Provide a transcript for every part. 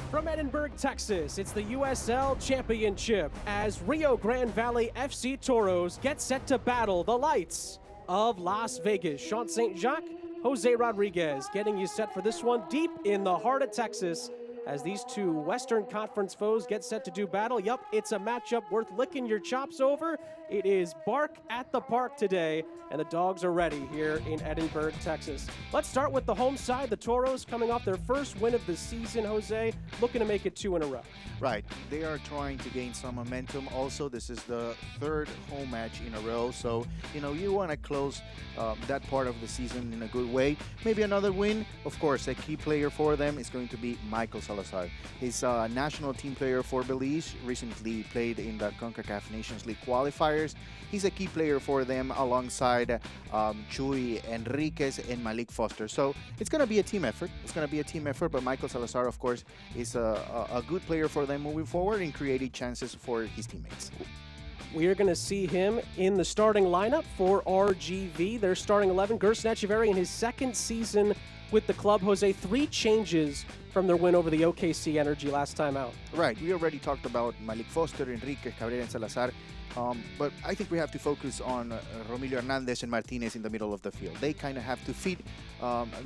From Edinburgh, Texas, it's the USL Championship as Rio Grande Valley FC Toros get set to battle the lights of Las Vegas. Sean St. Jacques, Jose Rodriguez getting you set for this one deep in the heart of Texas as these two Western Conference foes get set to do battle. Yup, it's a matchup worth licking your chops over. It is bark at the park today, and the dogs are ready here in Edinburgh, Texas. Let's start with the home side. The Toros coming off their first win of the season, Jose, looking to make it 2 in a row. Right. They are trying to gain some momentum. Also, this is the third home match in a row. So, you want to close that part of the season in a good way. Maybe another win. Of course, a key player for them is going to be Michael Salazar. He's a national team player for Belize, recently played in the CONCACAF Nations League qualifiers. He's a key player for them alongside Chuy Enriquez and Malik Foster. So it's going to be a team effort. But Michael Salazar, of course, is a good player for them moving forward and creating chances for his teammates. We are going to see him in the starting lineup for RGV. Their starting 11, Gerson Echeverry in his second season with the club. Jose, 3 changes from their win over the OKC Energy last time out. Right. We already talked about Malik Foster, Enriquez, Cabrera, and Salazar. But I think we have to focus on Romilio Hernandez and Martinez in the middle of the field. They kind of have to feed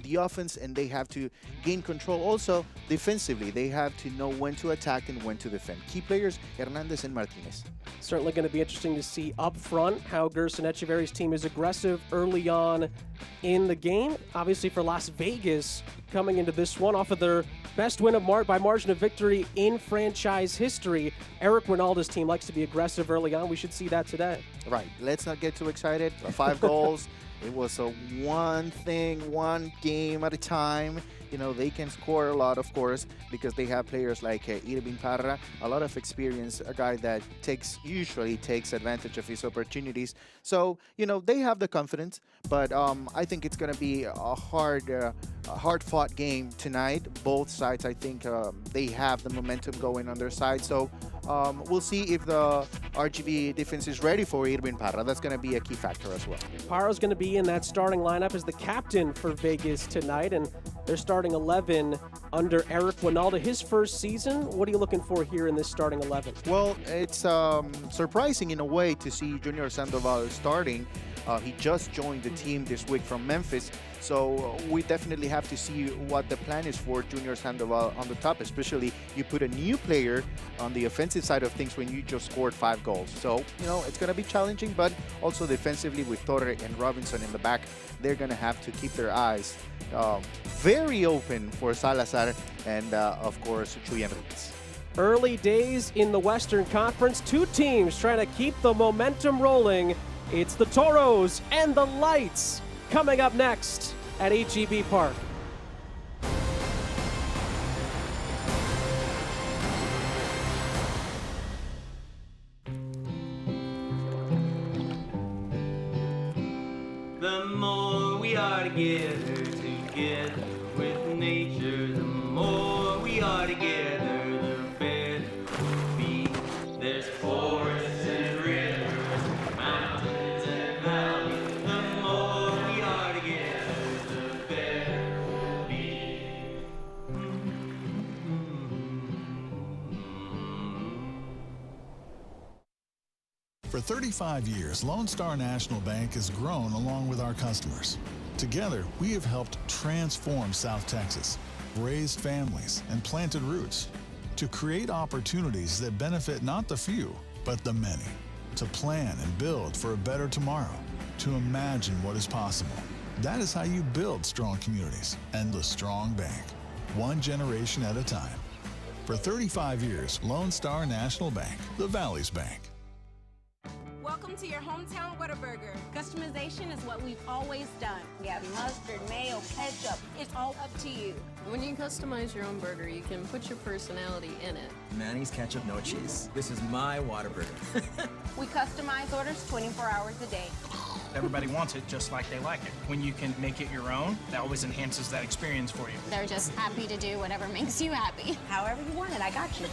the offense, and they have to gain control. Also, defensively, they have to know when to attack and when to defend. Key players, Hernandez and Martinez. Certainly going to be interesting to see up front how Gerson Echeverry's team is aggressive early on in the game. Obviously for Las Vegas, coming into this one off of their best win by margin of victory in franchise history. Eric Ronaldo's team likes to be aggressive early on. We should see that today. Right. Let's not get too excited. 5 goals. It was a one game at a time. They can score a lot, of course, because they have players like Irving Parra, a lot of experience, a guy that usually takes advantage of his opportunities. So, they have the confidence, but I think it's going to be a hard-fought game tonight. Both sides, I think, they have the momentum going on their side. So we'll see if the RGV defense is ready for Irving Parra. That's going to be a key factor as well. Parra's going to be in that starting lineup as the captain for Vegas tonight, and they're starting 11 under Eric Ronaldo. His first season, what are you looking for here in this starting 11? Well, it's surprising in a way to see Junior Sandoval starting. He just joined the team this week from Memphis, so we definitely have to see what the plan is for Junior Sandoval on the top, especially you put a new player on the offensive side of things when you just scored 5 goals. So, it's going to be challenging, but also defensively with Torre and Robinson in the back, they're going to have to keep their eyes very open for Salazar and, of course, Chuy Enriquez. Early days in the Western Conference, 2 teams trying to keep the momentum rolling. It's the Toros and the Lights coming up next at HEB Park. The more we are together with nature, the more we are together, the better we'll be. There's forests and rivers, mountains and valleys. The more we are together, the better we'll be. For 35 years, Lone Star National Bank has grown along with our customers. Together, we have helped transform South Texas, raised families, and planted roots to create opportunities that benefit not the few, but the many, to plan and build for a better tomorrow, to imagine what is possible. That is how you build strong communities and the strong bank, one generation at a time. For 35 years, Lone Star National Bank, the Valley's Bank. Welcome to your hometown Whataburger. Customization is what we've always done. We have mustard, mayo, ketchup. It's all up to you. When you customize your own burger, you can put your personality in it. Mayonnaise, ketchup, no cheese. This is my Whataburger. We customize orders 24 hours a day. Everybody wants it just like they like it. When you can make it your own, that always enhances that experience for you. They're just happy to do whatever makes you happy. However you want it, I got you.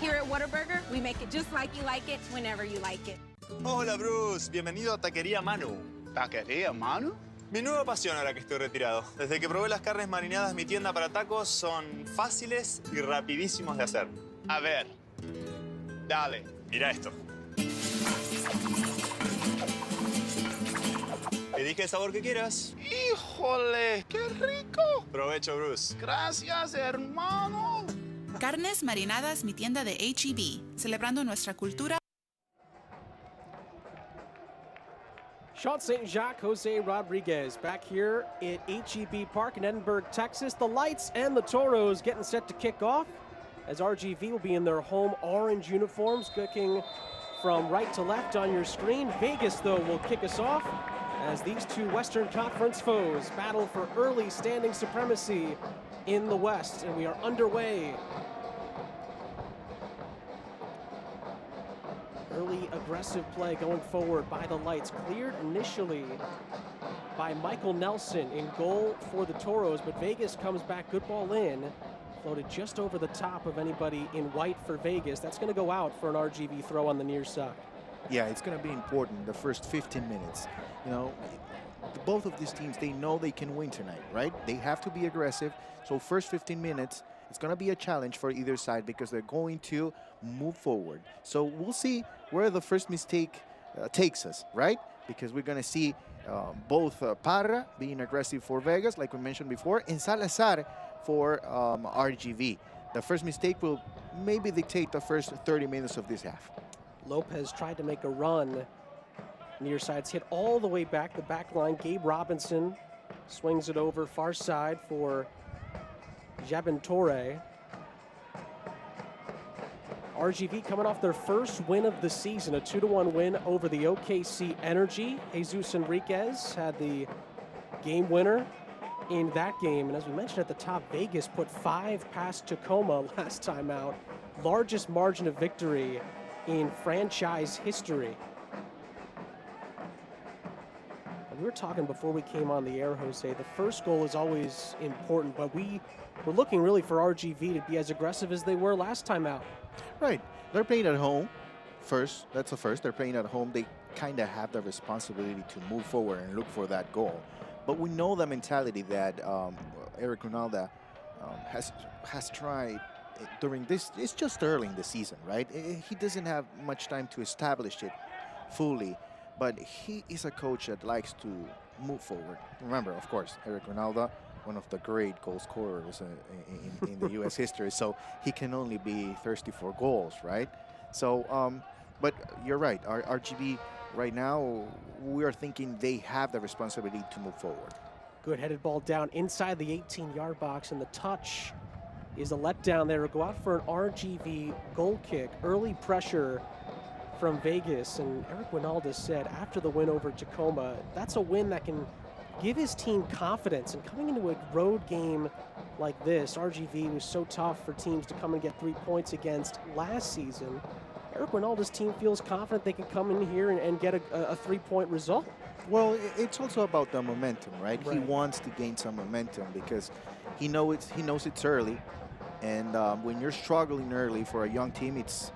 Here at Whataburger, we make it just like you like it, whenever you like it. Hola, Bruce. Bienvenido a Taquería Manu. ¿Taquería Manu? Mi nueva pasión ahora que estoy retirado. Desde que probé las carnes marinadas, mi tienda para tacos son fáciles y rapidísimos de hacer. A ver. Dale, mira esto. Elige el sabor que quieras. ¡Híjole! ¡Qué rico! Provecho, Bruce. Gracias, hermano. Carnes marinadas, mi tienda de H-E-B, celebrando nuestra cultura. Sean St. Jacques, Jose Rodriguez back here at H-E-B Park in Edinburgh, Texas. The Lights and the Toros getting set to kick off as RGV will be in their home orange uniforms, kicking from right to left on your screen. Vegas, though, will kick us off as these two Western Conference foes battle for early standing supremacy in the West, and we are underway. Early aggressive play going forward by the Lights, cleared initially by Michael Nelson in goal for the Toros, but Vegas comes back, good ball in, floated just over the top of anybody in white for Vegas. That's going to go out for an RGV throw on the near side. Yeah, it's going to be important the first 15 minutes. You know, both of these teams, they know they can win tonight, right? They have to be aggressive. So first 15 minutes, it's going to be a challenge for either side because they're going to move forward. So we'll see where the first mistake takes us, right? Because we're going to see both Parra being aggressive for Vegas, like we mentioned before, and Salazar for RGV. The first mistake will maybe dictate the first 30 minutes of this half. Lopez tried to make a run. Near side's hit all the way back, the back line. Gabe Robinson swings it over far side for Jabin-Torre. RGV coming off their first win of the season, a 2-1 win over the OKC Energy. Jesus Enriquez had the game winner in that game. And as we mentioned at the top, Vegas put 5 past Tacoma last time out. Largest margin of victory in franchise history. And we were talking before we came on the air, Jose, the first goal is always important, but we're looking really for RGV to be as aggressive as they were last time out. Right. They're playing at home first. That's the first. They're playing at home. They kind of have the responsibility to move forward and look for that goal. But we know the mentality that Eric Ronaldo has tried during this. It's just early in the season, right? He doesn't have much time to establish it fully. But he is a coach that likes to move forward. Remember, of course, Eric Ronaldo, one of the great goal scorers in the U.S. history. So he can only be thirsty for goals, right? So, but you're right. RGB right now, we are thinking they have the responsibility to move forward. Good headed ball down inside the 18-yard box, and the touch is a letdown there. Go out for an RGV goal kick. Early pressure from Vegas, and Eric Winalda said after the win over Tacoma, that's a win that can give his team confidence. And coming into a road game like this, RGV was so tough for teams to come and get 3 points against last season. Eric Winalda's team feels confident they can come in here and get a 3-point result. Well, it's also about the momentum, right? He wants to gain some momentum because he knows it's early, and when you're struggling early for a young team, it's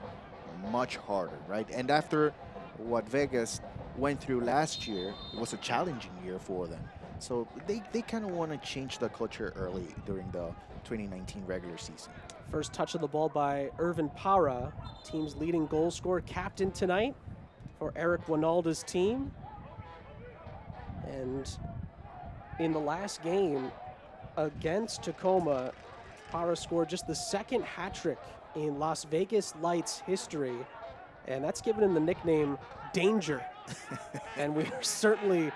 much harder, right? And after what Vegas went through last year, it was a challenging year for them. So they kind of want to change the culture early during the 2019 regular season. First touch of the ball by Irvin Parra, team's leading goal scorer, captain tonight for Eric Winalda's team. And in the last game against Tacoma, Parra scored just the second hat trick in Las Vegas Lights history, and that's given him the nickname Danger. And we are certainly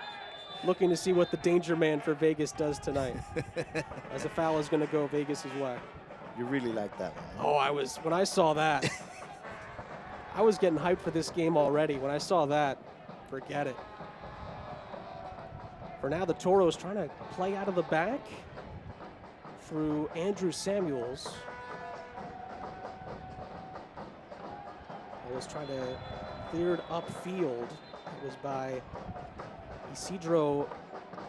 looking to see what the Danger Man for Vegas does tonight. As a foul is going to go Vegas' way. You really like that one. Oh, when I saw that, I was getting hyped for this game already. When I saw that, forget it. For now, the Toros trying to play out of the back through Andrew Samuels. Was trying to clear it upfield. It was by Isidro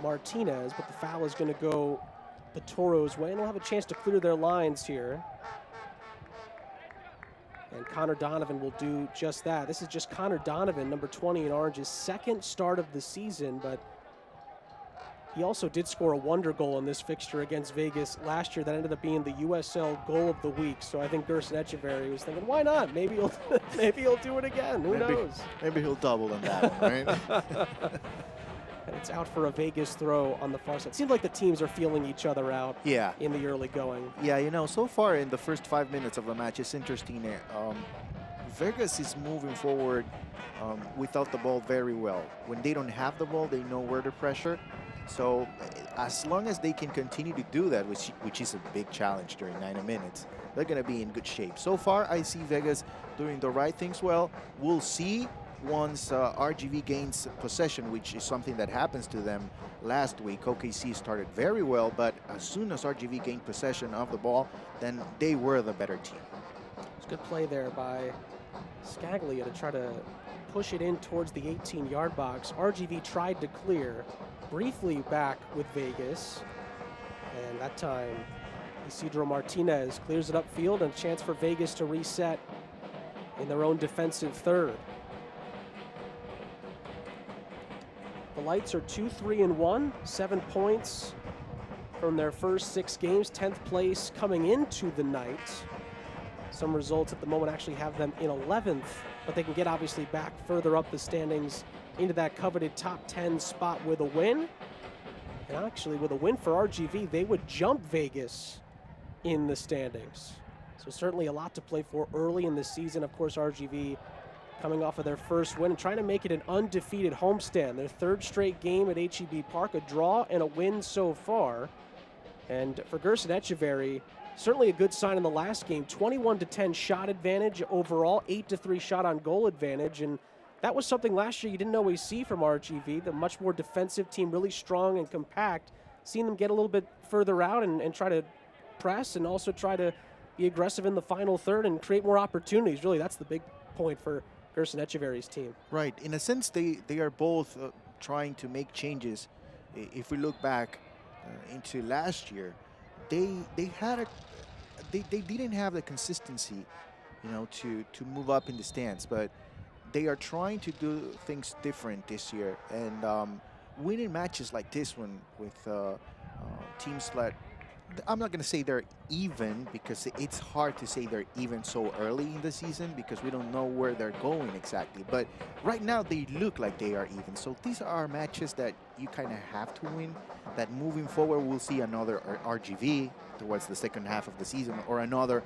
Martinez, but the foul is going to go the Toros' way, and they'll have a chance to clear their lines here. And Connor Donovan will do just that. This is just Connor Donovan, number 20 in Orange's second start of the season, but He also did score a wonder goal in this fixture against Vegas last year that ended up being the USL goal of the week. So I think Gerson Echeverry was thinking, why not? Maybe he'll maybe he'll do it again. Who knows? Maybe he'll double on that one, right? And it's out for a Vegas throw on the far side. Seems like the teams are feeling each other out Yeah. in the early going. Yeah, you know, so far in the first 5 minutes of the match, it's interesting. Vegas is moving forward without the ball very well. When they don't have the ball, they know where to pressure. So as long as they can continue to do that, which is a big challenge during 90 minutes, they're going to be in good shape. So far, I see Vegas doing the right things well. We'll see once RGV gains possession, which is something that happens to them last week. OKC started very well, but as soon as RGV gained possession of the ball, then they were the better team. It's good play there by Scaglia to try to push it in towards the 18-yard box. RGV tried to clear, briefly back with Vegas, and that time Isidro Martinez clears it upfield and a chance for Vegas to reset in their own defensive third. The Lights are 2-3-1, 7 points from their first 6 games, 10th place coming into the night. Some results at the moment actually have them in 11th, but they can get obviously back further up the standings into that coveted top 10 spot with a win. And actually with a win for RGV, they would jump Vegas in the standings. So certainly a lot to play for early in the season. Of course, RGV coming off of their first win and trying to make it an undefeated homestand. Their 3rd straight game at HEB Park, a draw and a win so far. And for Gerson Echeverry, certainly a good sign in the last game. 21-10 shot advantage overall, 8-3 shot on goal advantage. And that was something last year you didn't always see from RGV, the much more defensive team, really strong and compact. Seeing them get a little bit further out and try to press and also try to be aggressive in the final third and create more opportunities. Really, that's the big point for Gerson Echeverry's team. Right. In a sense, they are both trying to make changes. If we look back into last year, they didn't have the consistency, you know, to move up in the stands, but they are trying to do things different this year, and winning matches like this one with teams that I'm not going to say they're even, because it's hard to say they're even so early in the season because we don't know where they're going exactly. But right now they look like they are even. So these are matches that you kind of have to win, that moving forward we'll see another RGV towards the second half of the season, or another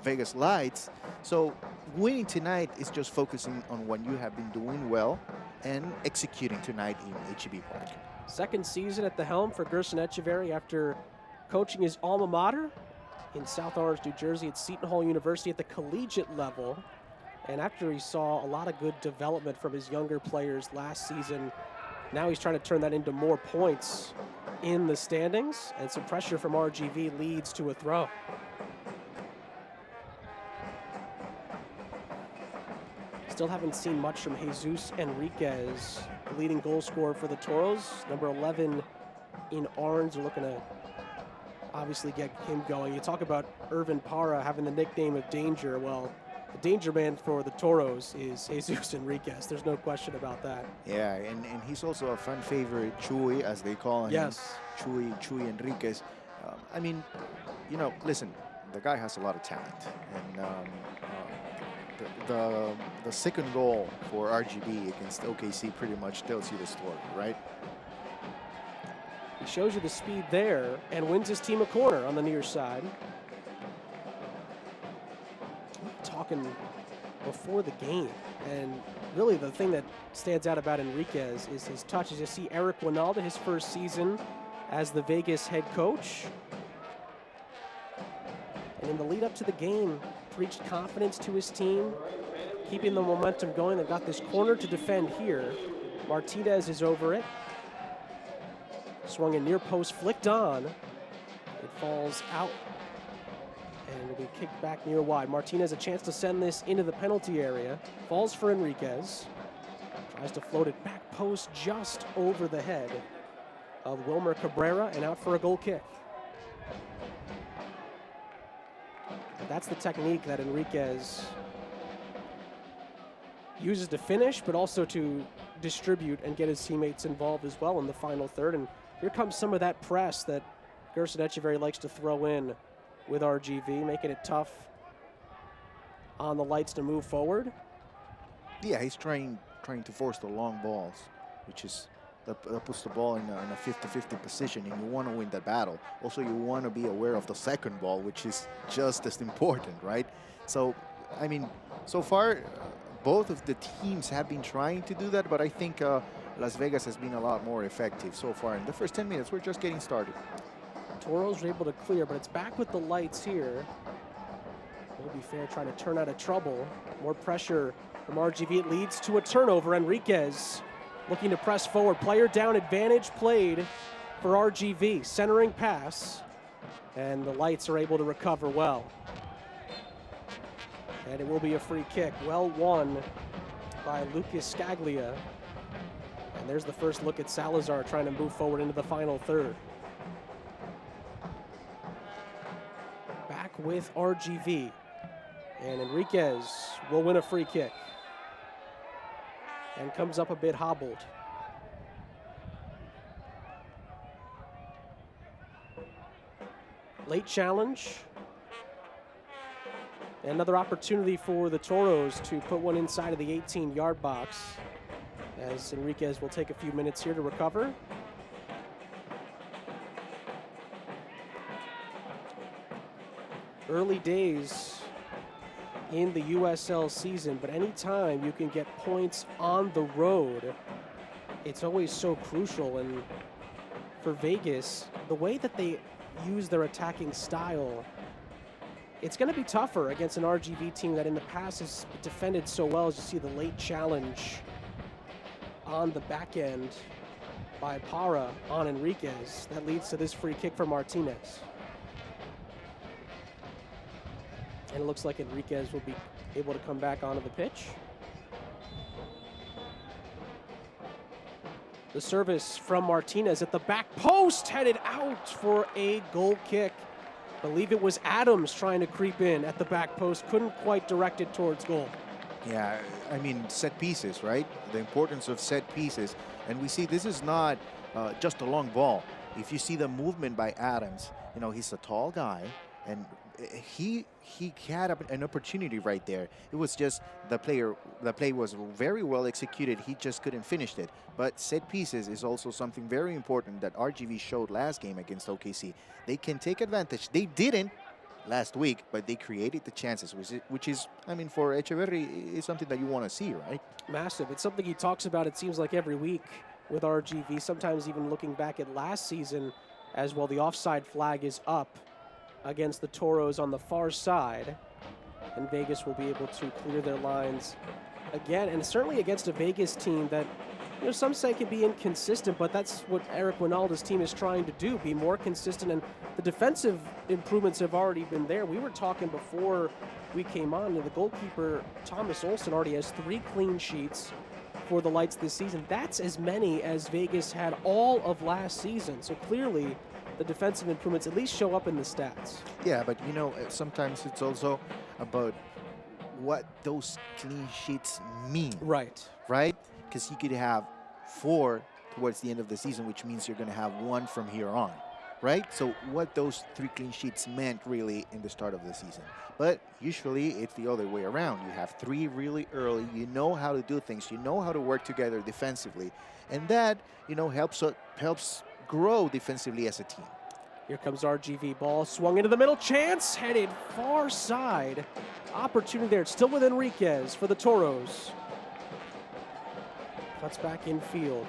Vegas Lights. So winning tonight is just focusing on what you have been doing well and executing tonight in HEB Park. Second season at the helm for Gerson Echeverry after coaching his alma mater in South Orange, New Jersey at Seton Hall University at the collegiate level. And after he saw a lot of good development from his younger players last season, now he's trying to turn that into more points in the standings, and some pressure from RGV leads to a throw. Still haven't seen much from Jesus Enriquez, the leading goal scorer for the Toros. Number 11 in orange. They're looking to obviously get him going. You talk about Irvin Parra having the nickname of Danger. Well, the danger man for the Toros is Jesus Enriquez. There's no question about that. Yeah, and he's also a fan favorite, Chuy, as they call him. Yes. Chuy Enriquez. I mean, you know, listen, the guy has a lot of talent. And the second goal for RGB against OKC pretty much tells you the story, right? He shows you the speed there and wins his team a corner on the near side. Talking before the game, and really the thing that stands out about Enriquez is his touch. As you see Eric Winalda, his first season as the Vegas head coach. And in the lead up to the game, preached confidence to his team, keeping the momentum going. They've got this corner to defend here. Martinez is over it. Swung in near post, flicked on. It falls out and will be kicked back near wide. Martinez a chance to send this into the penalty area. Falls for Enriquez. Tries to float it back post just over the head of Wilmer Cabrera and out for a goal kick. That's the technique that Enriquez uses to finish, but also to distribute and get his teammates involved as well in the final third. And Here comes some of that press that Gerson Echeverry likes to throw in with RGV, making it tough on the Lights to move forward. Yeah, he's trying to force the long balls, which is that puts the ball in a 50-50 position, and you want to win that battle. Also, you want to be aware of the second ball, which is just as important, right? So, I mean, so far, both of the teams have been trying to do that, but I think Las Vegas has been a lot more effective so far. In the first 10 minutes, we're just getting started. Toros are able to clear, but it's back with the Lights here. Will be fair, trying to turn out of trouble. More pressure from RGV. It leads to a turnover. Enriquez looking to press forward. Player down advantage played for RGV. Centering pass. And the Lights are able to recover well. And it will be a free kick. Well won by Lucas Scaglia. And there's the first look at Salazar trying to move forward into the final third. Back with RGV. And Enriquez will win a free kick. And comes up a bit hobbled. Late challenge. Another opportunity for the Toros to put one inside of the 18-yard box, as Enriquez will take a few minutes here to recover. Early days in the USL season, but anytime you can get points on the road, it's always so crucial. And for Vegas, the way that they use their attacking style, it's going to be tougher against an RGV team that in the past has defended so well. As you see the late challenge on the back end by Parra on Enriquez, that leads to this free kick for Martinez. And it looks like Enriquez will be able to come back onto the pitch. The service from Martinez at the back post, headed out for a goal kick. I believe it was Adams trying to creep in at the back post, couldn't quite direct it towards goal. Yeah, I mean, set pieces, right? The importance of set pieces. And we see this is not just a long ball. If you see the movement by Adams, you know, he's a tall guy, and he had an opportunity right there. It was just the play was very well executed. He just couldn't finish it. But set pieces is also something very important that RGV showed last game against OKC. They can take advantage. They didn't last week, but they created the chances, which is, I mean, for Echeverry, is something that you want to see, right? Massive. It's something he talks about, it seems like, every week with RGV, sometimes even looking back at last season as well. The offside flag is up against the Toros on the far side, and Vegas will be able to clear their lines again, and certainly against a Vegas team that, you know, some say can be inconsistent, but that's what Eric Winalda's team is trying to do, be more consistent, and the defensive improvements have already been there. We were talking before we came on, and the goalkeeper, Thomas Olsen, already has 3 clean sheets for the Lights this season. That's as many as Vegas had all of last season, so clearly the defensive improvements at least show up in the stats. Yeah, but you know, sometimes it's also about what those clean sheets mean. Right. Right? Because you could have 4 towards the end of the season, which means you're going to have 1 from here on. Right? So what those 3 clean sheets meant really in the start of the season. But usually it's the other way around. You have 3 really early. You know how to do things. You know how to work together defensively. And that, you know, helps grow defensively as a team. Here comes RGV, ball swung into the middle, chance headed far side. Opportunity there, it's still with Enriquez for the Toros. Cuts back in field,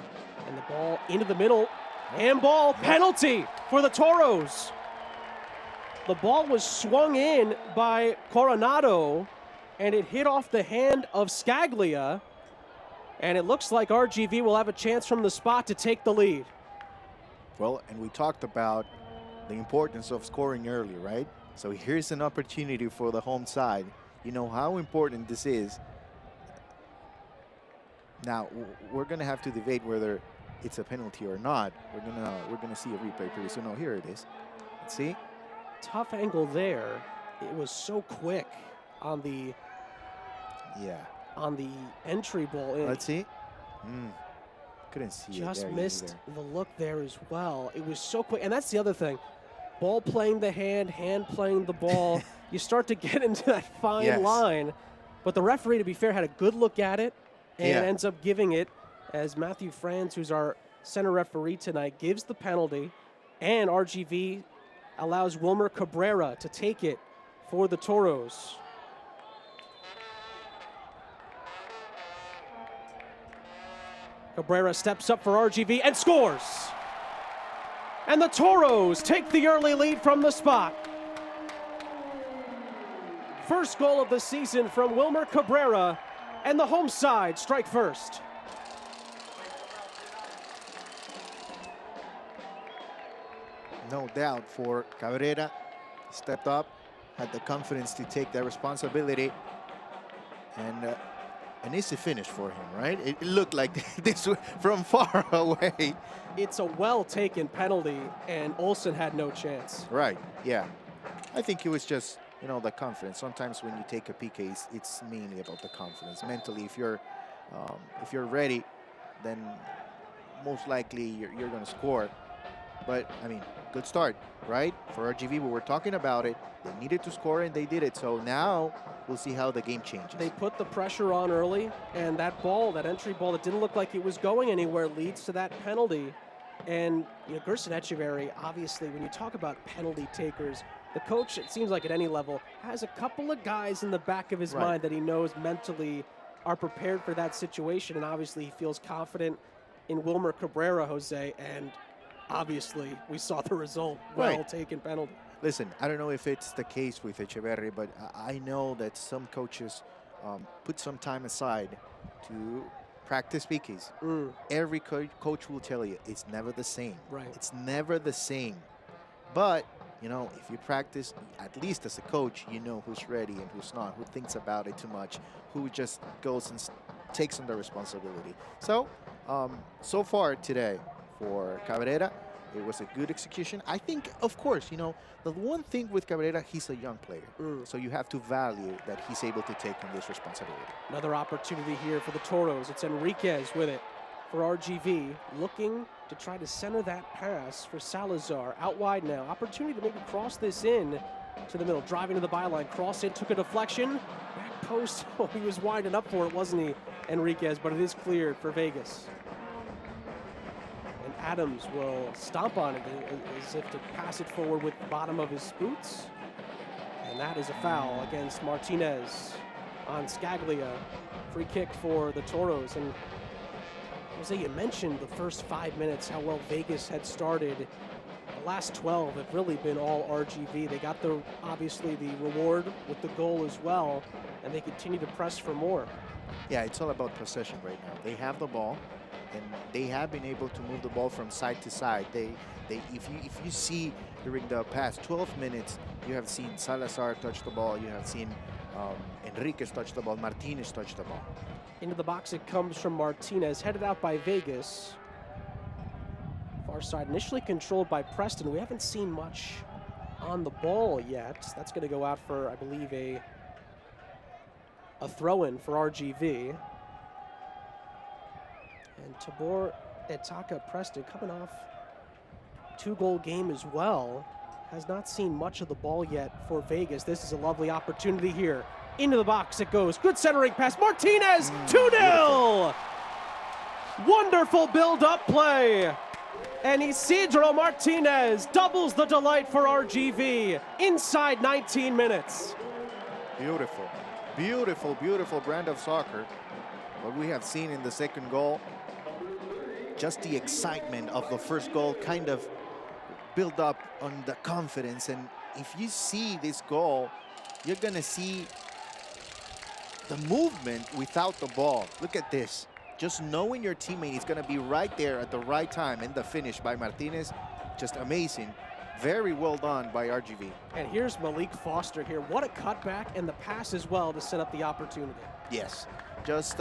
and the ball into the middle, handball, penalty for the Toros. The ball was swung in by Coronado, and it hit off the hand of Scaglia, and it looks like RGV will have a chance from the spot to take the lead. Well, and we talked about the importance of scoring early, right? So here's an opportunity for the home side. You know how important this is. Now, we're going to have to debate whether it's a penalty or not. We're gonna see a replay pretty soon. Oh, here it is. Let's see. Tough angle there. It was so quick on the entry ball in. Let's see. Couldn't see Just it there missed either. the look there as well. It was so quick. And that's the other thing. Ball playing the hand, hand playing the ball. You start to get into that fine line. But the referee, to be fair, had a good look at it and ends up giving it as Matthew Franz, who's our center referee tonight, gives the penalty. And RGV allows Wilmer Cabrera to take it for the Toros. Cabrera steps up for RGV and scores. And the Toros take the early lead from the spot. First goal of the season from Wilmer Cabrera, and the home side strike first. No doubt for Cabrera. Stepped up, had the confidence to take that responsibility. And an easy finish for him, right? It looked like this from far away. It's a well-taken penalty, and Olsen had no chance. Right, yeah. I think it was just, you know, the confidence. Sometimes when you take a PK, it's mainly about the confidence. Mentally, if you're ready, then most likely you're going to score. But, I mean, good start, right? For RGV, we were talking about it. They needed to score, and they did it. So now we'll see how the game changes. They put the pressure on early, and that ball, that entry ball that didn't look like it was going anywhere, leads to that penalty. And, you know, Gerson Echeverry, obviously, when you talk about penalty takers, the coach, it seems like at any level, has a couple of guys in the back of his mind that he knows mentally are prepared for that situation. And obviously, he feels confident in Wilmer Cabrera, Jose, and obviously, we saw the result. Well-taken penalty. Listen, I don't know if it's the case with Echeverry, but I know that some coaches put some time aside to practice PKs. Every coach will tell you it's never the same. Right. It's never the same. But, you know, if you practice, at least as a coach, you know who's ready and who's not, who thinks about it too much, who just goes and takes on the responsibility. So, so far today, for Cabrera, it was a good execution. I think, of course, you know, the one thing with Cabrera, he's a young player. So you have to value that he's able to take on this responsibility. Another opportunity here for the Toros. It's Enriquez with it for RGV, looking to try to center that pass for Salazar. Out wide now. Opportunity to maybe cross this in to the middle. Driving to the byline. Cross in, took a deflection. Back post. Oh, he was winding up for it, wasn't he, Enriquez? But it is cleared for Vegas. Adams will stomp on it as if to pass it forward with the bottom of his boots. And that is a foul against Martinez on Scaglia. Free kick for the Toros. And Jose, you mentioned the first 5 minutes, how well Vegas had started. The last 12 have really been all RGV. They got obviously the reward with the goal as well, and they continue to press for more. Yeah, it's all about possession right now. They have the ball, and they have been able to move the ball from side to side. If you see during the past 12 minutes, you have seen Salazar touch the ball, you have seen Enriquez touch the ball, Martinez touch the ball. Into the box it comes from Martinez, headed out by Vegas. Far side initially controlled by Preston. We haven't seen much on the ball yet. That's going to go out for, I believe, a throw-in for RGV. And Tabor Etaka Preston, coming off 2-goal game as well, has not seen much of the ball yet for Vegas. This is a lovely opportunity here. Into the box it goes. Good centering pass. Martinez, 2-0. Wonderful build-up play. And Isidro Martinez doubles the delight for RGV inside 19 minutes. Beautiful, beautiful, beautiful brand of soccer. What we have seen in the second goal, just the excitement of the first goal kind of build up on the confidence. And if you see this goal, you're gonna see the movement without the ball. Look at this. Just knowing your teammate is gonna be right there at the right time, and the finish by Martinez, just amazing. Very well done by RGV. And here's Malik Foster here. What a cutback, and the pass as well to set up the opportunity. Yes. Just,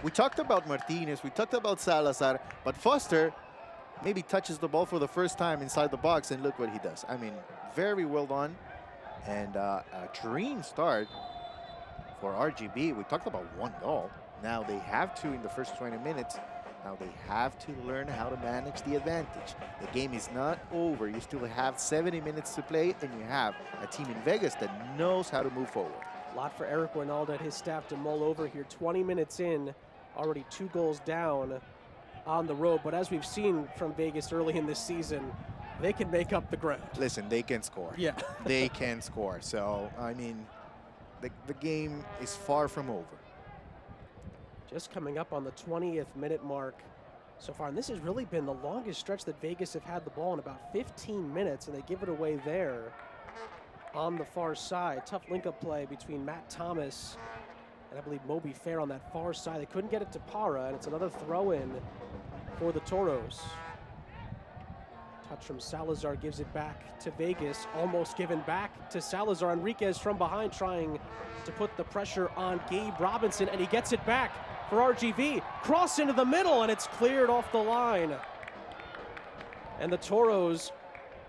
we talked about Martinez, we talked about Salazar, but Foster maybe touches the ball for the first time inside the box, and look what he does. I mean, very well done, and a dream start for RGB. We talked about 1 goal. Now they have 2 in the first 20 minutes, Now they have to learn how to manage the advantage. The game is not over. You still have 70 minutes to play, and you have a team in Vegas that knows how to move forward. A lot for Eric Reynald and his staff to mull over here. 20 minutes in, already 2 goals down on the road. But as we've seen from Vegas early in this season, they can make up the ground. Listen, they can score. Yeah. They can score. So, I mean, the game is far from over. Just coming up on the 20th minute mark so far. And this has really been the longest stretch that Vegas have had the ball in about 15 minutes, and they give it away there on the far side. Tough link-up play between Matt Thomas and I believe Moby Fair on that far side. They couldn't get it to Para, and it's another throw-in for the Toros. Touch from Salazar gives it back to Vegas, almost given back to Salazar. Enriquez from behind trying to put the pressure on Gabe Robinson, and he gets it back for RGV. Cross into the middle, and it's cleared off the line. And the Toros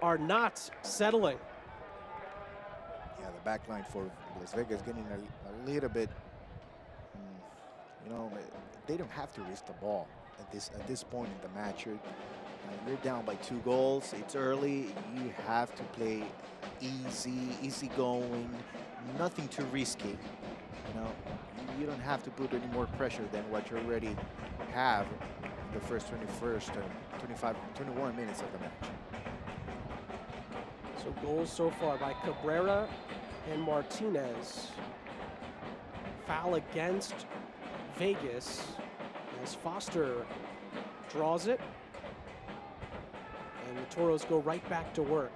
are not settling. Yeah, the back line for Las Vegas getting a little bit, you know, they don't have to risk the ball at this point in the match. You're down by 2 goals. It's early. You have to play easy going, nothing too risky. You know, you don't have to put any more pressure than what you already have in the first 21 minutes of the match. So goals so far by Cabrera and Martinez. Foul against Vegas as Foster draws it. And the Toros go right back to work.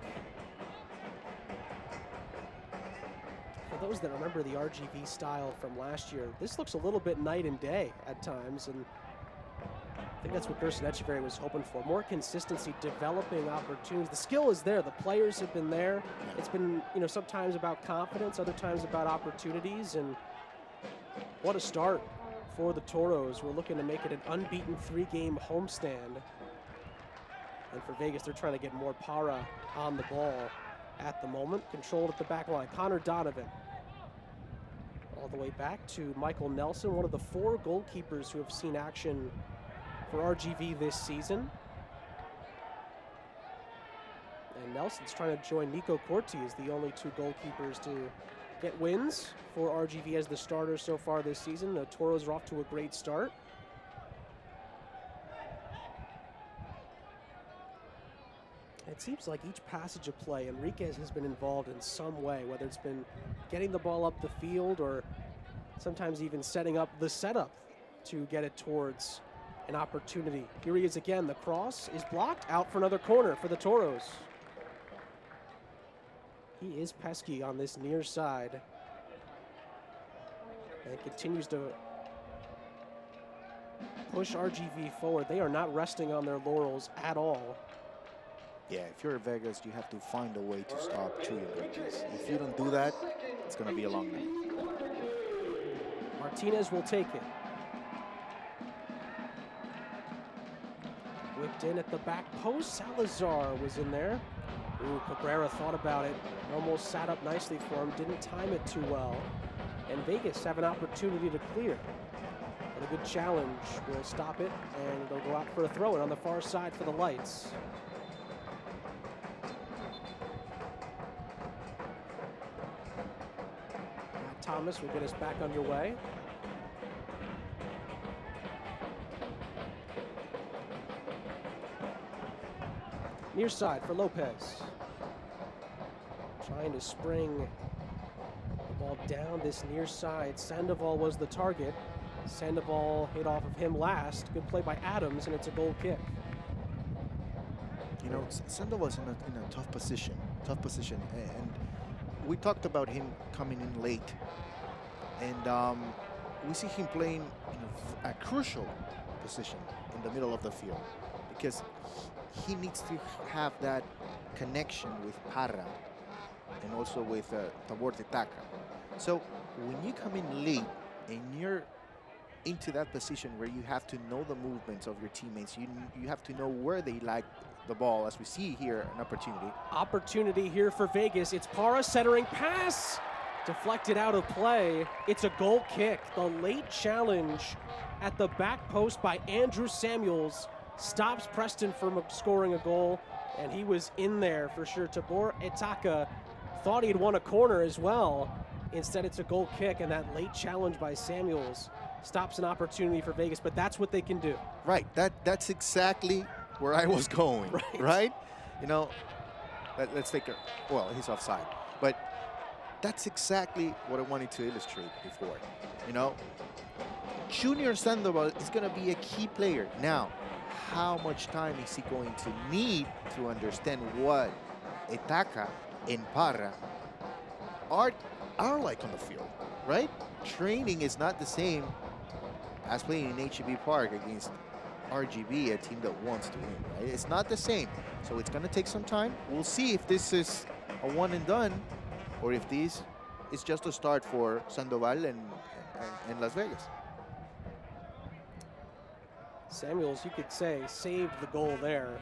For those that remember the RGV style from last year, this looks a little bit night and day at times, and I think that's what Gerson Echeverry was hoping for. More consistency, developing opportunities. The skill is there. The players have been there. It's been, you know, sometimes about confidence, other times about opportunities, and what a start for the Toros. We're looking to make it an unbeaten 3-game homestand. And for Vegas, they're trying to get more Para on the ball at the moment. Controlled at the back line. Connor Donovan. All the way back to Michael Nelson, one of the 4 goalkeepers who have seen action for RGV this season. And Nelson's trying to join Nico Corti as the only 2 goalkeepers to get wins for RGV as the starters so far this season. The Toros are off to a great start. It seems like each passage of play, Enriquez has been involved in some way, whether it's been getting the ball up the field or sometimes even setting up the setup to get it towards an opportunity. Here he is again. The cross is blocked, out for another corner for the Toros. He is pesky on this near side and continues to push RGV forward. They are not resting on their laurels at all. Yeah, if you're Vegas, you have to find a way to stop Chuy Enriquez. If you don't do that, it's going to be a long night. Martinez will take it. Whipped in at the back post. Salazar was in there. Ooh, Cabrera thought about it. Almost sat up nicely for him. Didn't time it too well. And Vegas have an opportunity to clear. But a good challenge will stop it, and they'll go out for a throw-in on the far side for the Lights. Thomas will get us back underway. Near side for Lopez. Trying to spring the ball down this near side. Sandoval was the target. Sandoval hit off of him last. Good play by Adams, and it's a goal kick. You know, Sandoval's in a tough position. And we talked about him coming in late. And we see him playing in a crucial position in the middle of the field because he needs to have that connection with Parra and also with Tabor Tetaca. So when you come in late and you're into that position where you have to know the movements of your teammates, you have to know where they like the ball, as we see here, an opportunity. Opportunity here for Vegas. It's Parra centering pass. Deflected out of play. It's a goal kick. The late challenge at the back post by Andrew Samuels stops Preston from scoring a goal, and he was in there for sure. Tabor Etaka thought he'd won a corner as well. Instead, it's a goal kick, and that late challenge by Samuels stops an opportunity for Vegas, but that's what they can do. Right, that's exactly where I was going, right? You know, let's take well, he's offside, but that's exactly what I wanted to illustrate before. You know, Junior Sandoval is going to be a key player. Now, how much time is he going to need to understand what Etaka and Parra are like on the field, right? Training is not the same as playing in HEB Park against RGB, a team that wants to win, right? It's not the same. So it's going to take some time. We'll see if this is a one and done or if this is just a start for Sandoval and Las Vegas. Samuels, you could say, saved the goal there.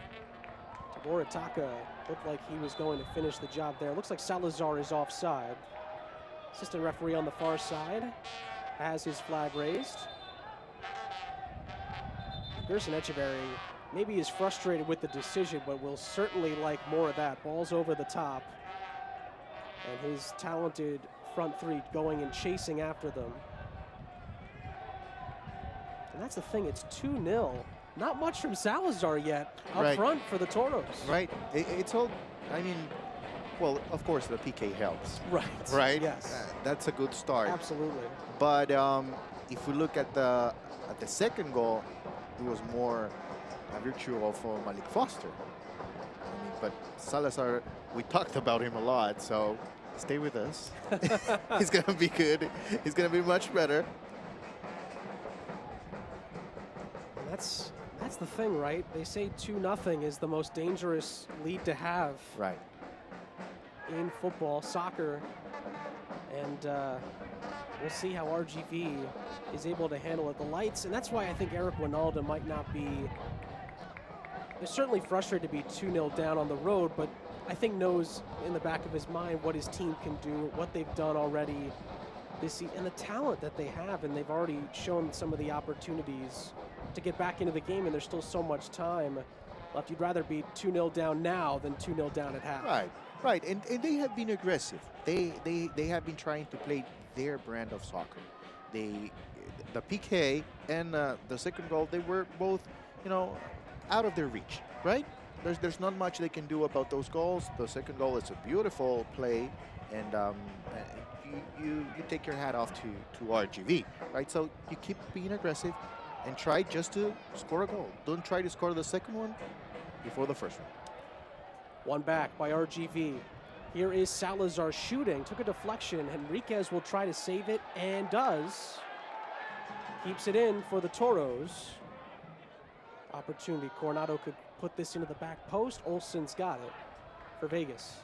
Tabor Etaka looked like he was going to finish the job there. Looks like Salazar is offside. Assistant referee on the far side has his flag raised. Gerson Echeverry maybe is frustrated with the decision, but will certainly like more of that. Ball's over the top. And his talented front three going and chasing after them. And that's the thing, it's 2-0. Not much from Salazar yet up front for the Toros. Right, it's all, I mean, well, of course the PK helps. Right. Right? Yes. That's a good start. Absolutely. But if we look at the second goal, it was more a virtue of Malik Foster. I mean, but Salazar, we talked about him a lot, so stay with us. He's going to be good. He's going to be much better. That's the thing, right? They say 2-0 is the most dangerous lead to have. Right. In football, soccer, and we'll see how RGV is able to handle it. The lights, and that's why I think Eric Winalda might not be. They're certainly frustrated to be 2-0 down on the road, but I think knows in the back of his mind what his team can do, what they've done already this season, and the talent that they have, and they've already shown some of the opportunities to get back into the game, and there's still so much time left. You'd rather be 2-0 down now than 2-0 down at half. Right, right, and they have been aggressive. They have been trying to play their brand of soccer. The PK and the second goal, they were both, you know, out of their reach, right? There's not much they can do about those goals. The second goal is a beautiful play, and you take your hat off to RGV, right? So you keep being aggressive and try just to score a goal. Don't try to score the second one before the first one. One back by RGV. Here is Salazar shooting, took a deflection. Henriquez will try to save it and does. Keeps it in for the Toros. Opportunity, Coronado could put this into the back post. Olsen's got it for Vegas.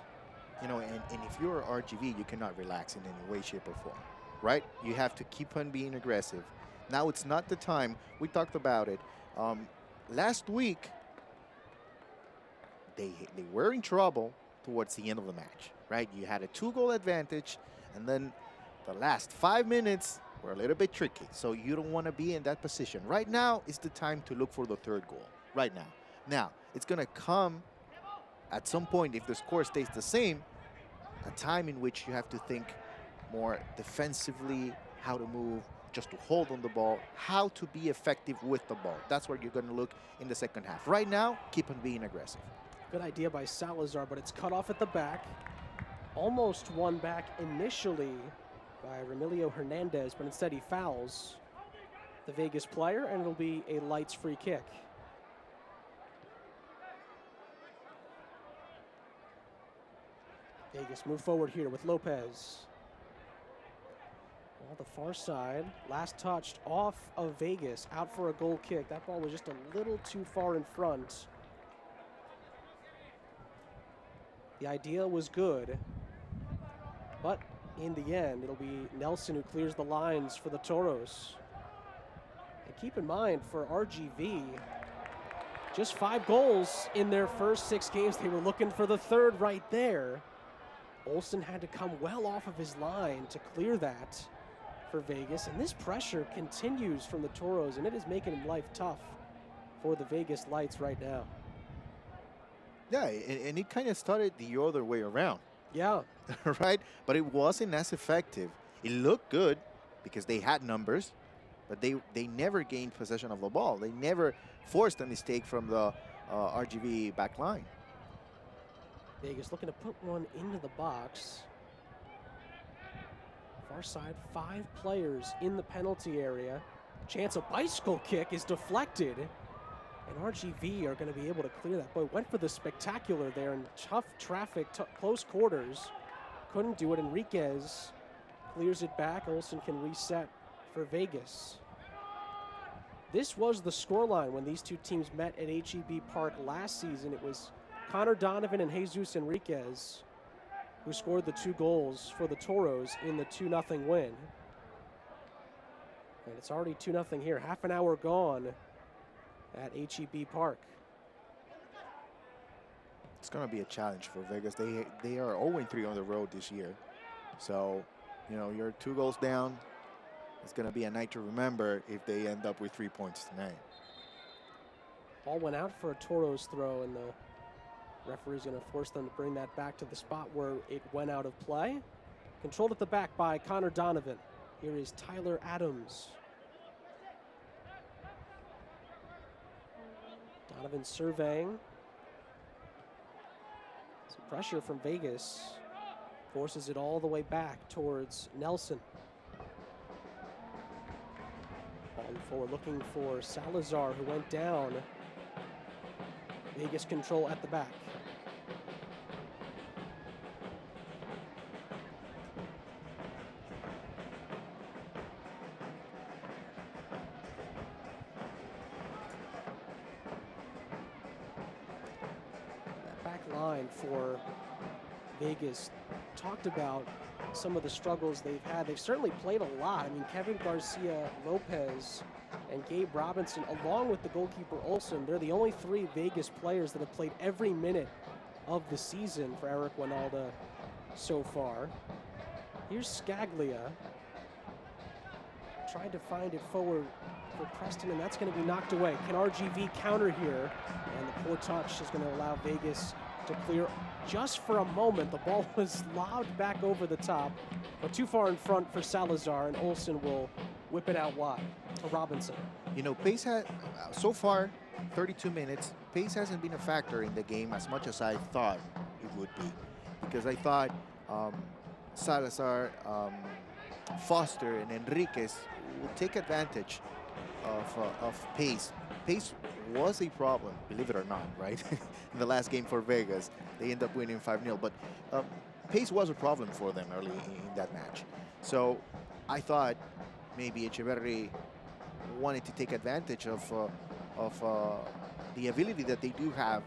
You know, and if you're RGV, you cannot relax in any way, shape, or form, right? You have to keep on being aggressive. Now it's not the time. We talked about it. Last week, they were in trouble towards the end of the match, right? You had a 2-goal advantage, and then the last 5 minutes were a little bit tricky. So you don't want to be in that position. Right now is the time to look for the third goal, right now. Now, it's going to come at some point, if the score stays the same, a time in which you have to think more defensively, how to move, just to hold on the ball, how to be effective with the ball. That's where you're going to look in the second half. Right now, keep on being aggressive. Good idea by Salazar, but it's cut off at the back. Almost won back initially by Remilio Hernandez, but instead he fouls the Vegas player, and it'll be a lights free kick. Vegas move forward here with Lopez. Well, the far side, last touched off of Vegas, out for a goal kick. That ball was just a little too far in front. The idea was good, but in the end, it'll be Nelson who clears the lines for the Toros. And keep in mind, for RGV, just 5 goals in their first 6 games. They were looking for the third right there. Olsen had to come well off of his line to clear that for Vegas, and this pressure continues from the Toros, and it is making life tough for the Vegas Lights right now. Yeah, and it kind of started the other way around. Yeah. Right? But it wasn't as effective. It looked good because they had numbers, but they never gained possession of the ball. They never forced a mistake from the RGV back line. Vegas looking to put one into the box. Far side, 5 players in the penalty area. Chance a bicycle kick is deflected. And RGV are going to be able to clear that. Boy, went for the spectacular there in tough traffic, close quarters. Couldn't do it. Enriquez clears it back. Olsen can reset for Vegas. This was the scoreline when these two teams met at HEB Park last season. It was Connor Donovan and Jesus Enriquez who scored the 2 goals for the Toros in the 2-0 win. And it's already 2-0 here. Half an hour gone at HEB Park. It's going to be a challenge for Vegas. They are 0-3 on the road this year. So, you know, you're 2 goals down. It's going to be a night to remember if they end up with 3 points tonight. Ball went out for a Toros throw, and the referee's going to force them to bring that back to the spot where it went out of play. Controlled at the back by Connor Donovan. Here is Tyler Adams. Donovan surveying. Some pressure from Vegas. Forces it all the way back towards Nelson. Falling forward, looking for Salazar, who went down. Vegas control at the back. That back line for Vegas talked about some of the struggles they've had. They've certainly played a lot. I mean, Kevin Garcia Lopez and Gabe Robinson, along with the goalkeeper Olsen, they're the only 3 Vegas players that have played every minute of the season for Eric Winalda so far. Here's Scaglia. Tried to find it forward for Preston, and that's going to be knocked away. Can RGV counter here? And the poor touch is going to allow Vegas to clear just for a moment. The ball was lobbed back over the top, but too far in front for Salazar, and Olsen will whip it out wide to Robinson. You know, pace had, so far, 32 minutes, pace hasn't been a factor in the game as much as I thought it would be. Because I thought Salazar, Foster, and Enriquez would take advantage of pace. Pace was a problem, believe it or not, right? In the last game for Vegas, they end up winning 5-0. But pace was a problem for them early in that match. So I thought maybe Echeverri wanted to take advantage of the ability that they do have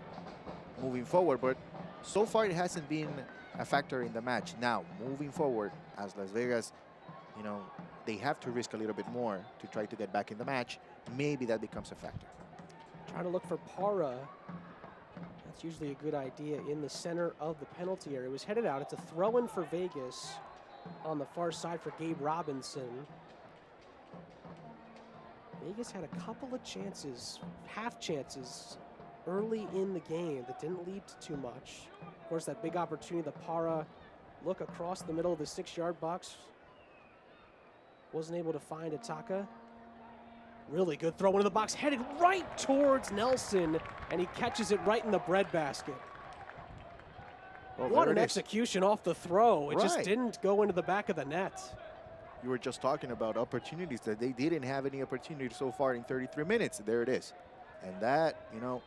moving forward. But so far, it hasn't been a factor in the match. Now, moving forward, as Las Vegas, you know, they have to risk a little bit more to try to get back in the match. Maybe that becomes a factor. Trying to look for Para. That's usually a good idea in the center of the penalty area. It was headed out. It's a throw-in for Vegas on the far side for Gabe Robinson. Vegas had a couple of chances, half chances, early in the game that didn't lead to too much. Of course, that big opportunity, the Para look across the middle of the 6-yard box. Wasn't able to find Ataka. Really good throw into the box, headed right towards Nelson, and he catches it right in the breadbasket. Well, what an execution off the throw. It just Right. didn't go into the back of the net. You were just talking about opportunities that they didn't have any opportunity so far in 33 minutes. There it is. And that, you know,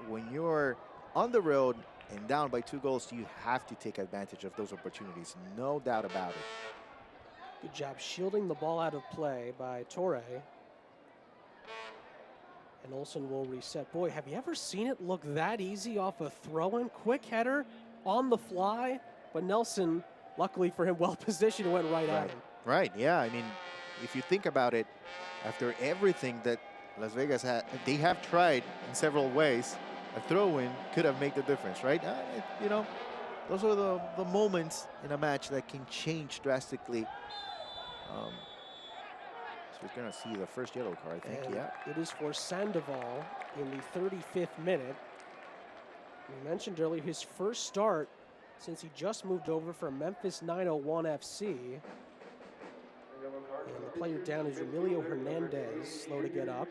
when you're on the road and down by 2 goals, you have to take advantage of those opportunities. No doubt about it. Good job shielding the ball out of play by Torre. And Olsen will reset. Boy, have you ever seen it look that easy off a throw-in? Quick header on the fly, but Nelson, luckily for him, well positioned, went right at him. Right, yeah. I mean, if you think about it, after everything that Las Vegas had, they have tried in several ways, a throw-in could have made the difference, right? You know, those are the moments in a match that can change drastically We're going to see the first yellow card, I think, And yeah. it is for Sandoval in the 35th minute. We mentioned earlier his first start since he just moved over from Memphis 901 FC. And the player down is Emilio Hernandez, slow to get up.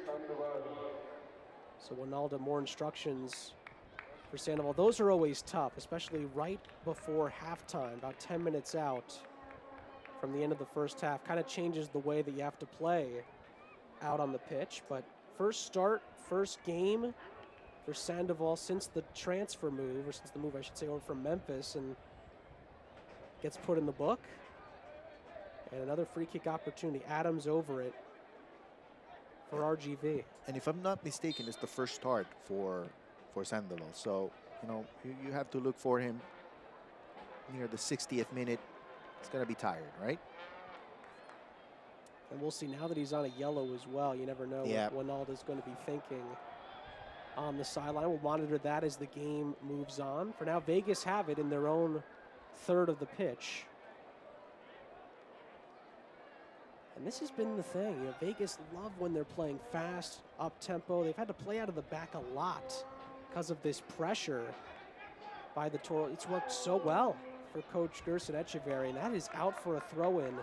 So Winalda, more instructions for Sandoval. Those are always tough, especially right before halftime, about 10 minutes out from the end of the first half. Kind of changes the way that you have to play out on the pitch. But first start, first game for Sandoval since the transfer move, or since the move, I should say, over from Memphis, and gets put in the book. And another free kick opportunity. Adams over it for RGV. And if I'm not mistaken, it's the first start for Sandoval. So, you know, you have to look for him near the 60th minute. It's going to be tired, right? And we'll see now that he's on a yellow as well. You never know what Winalda's going to be thinking on the sideline. We'll monitor that as the game moves on. For now, Vegas have it in their own third of the pitch. And this has been the thing. You know, Vegas love when they're playing fast, up-tempo. They've had to play out of the back a lot because of this pressure by the Toro. It's worked so well for Coach Gerson Echeverry, and that is out for a throw-in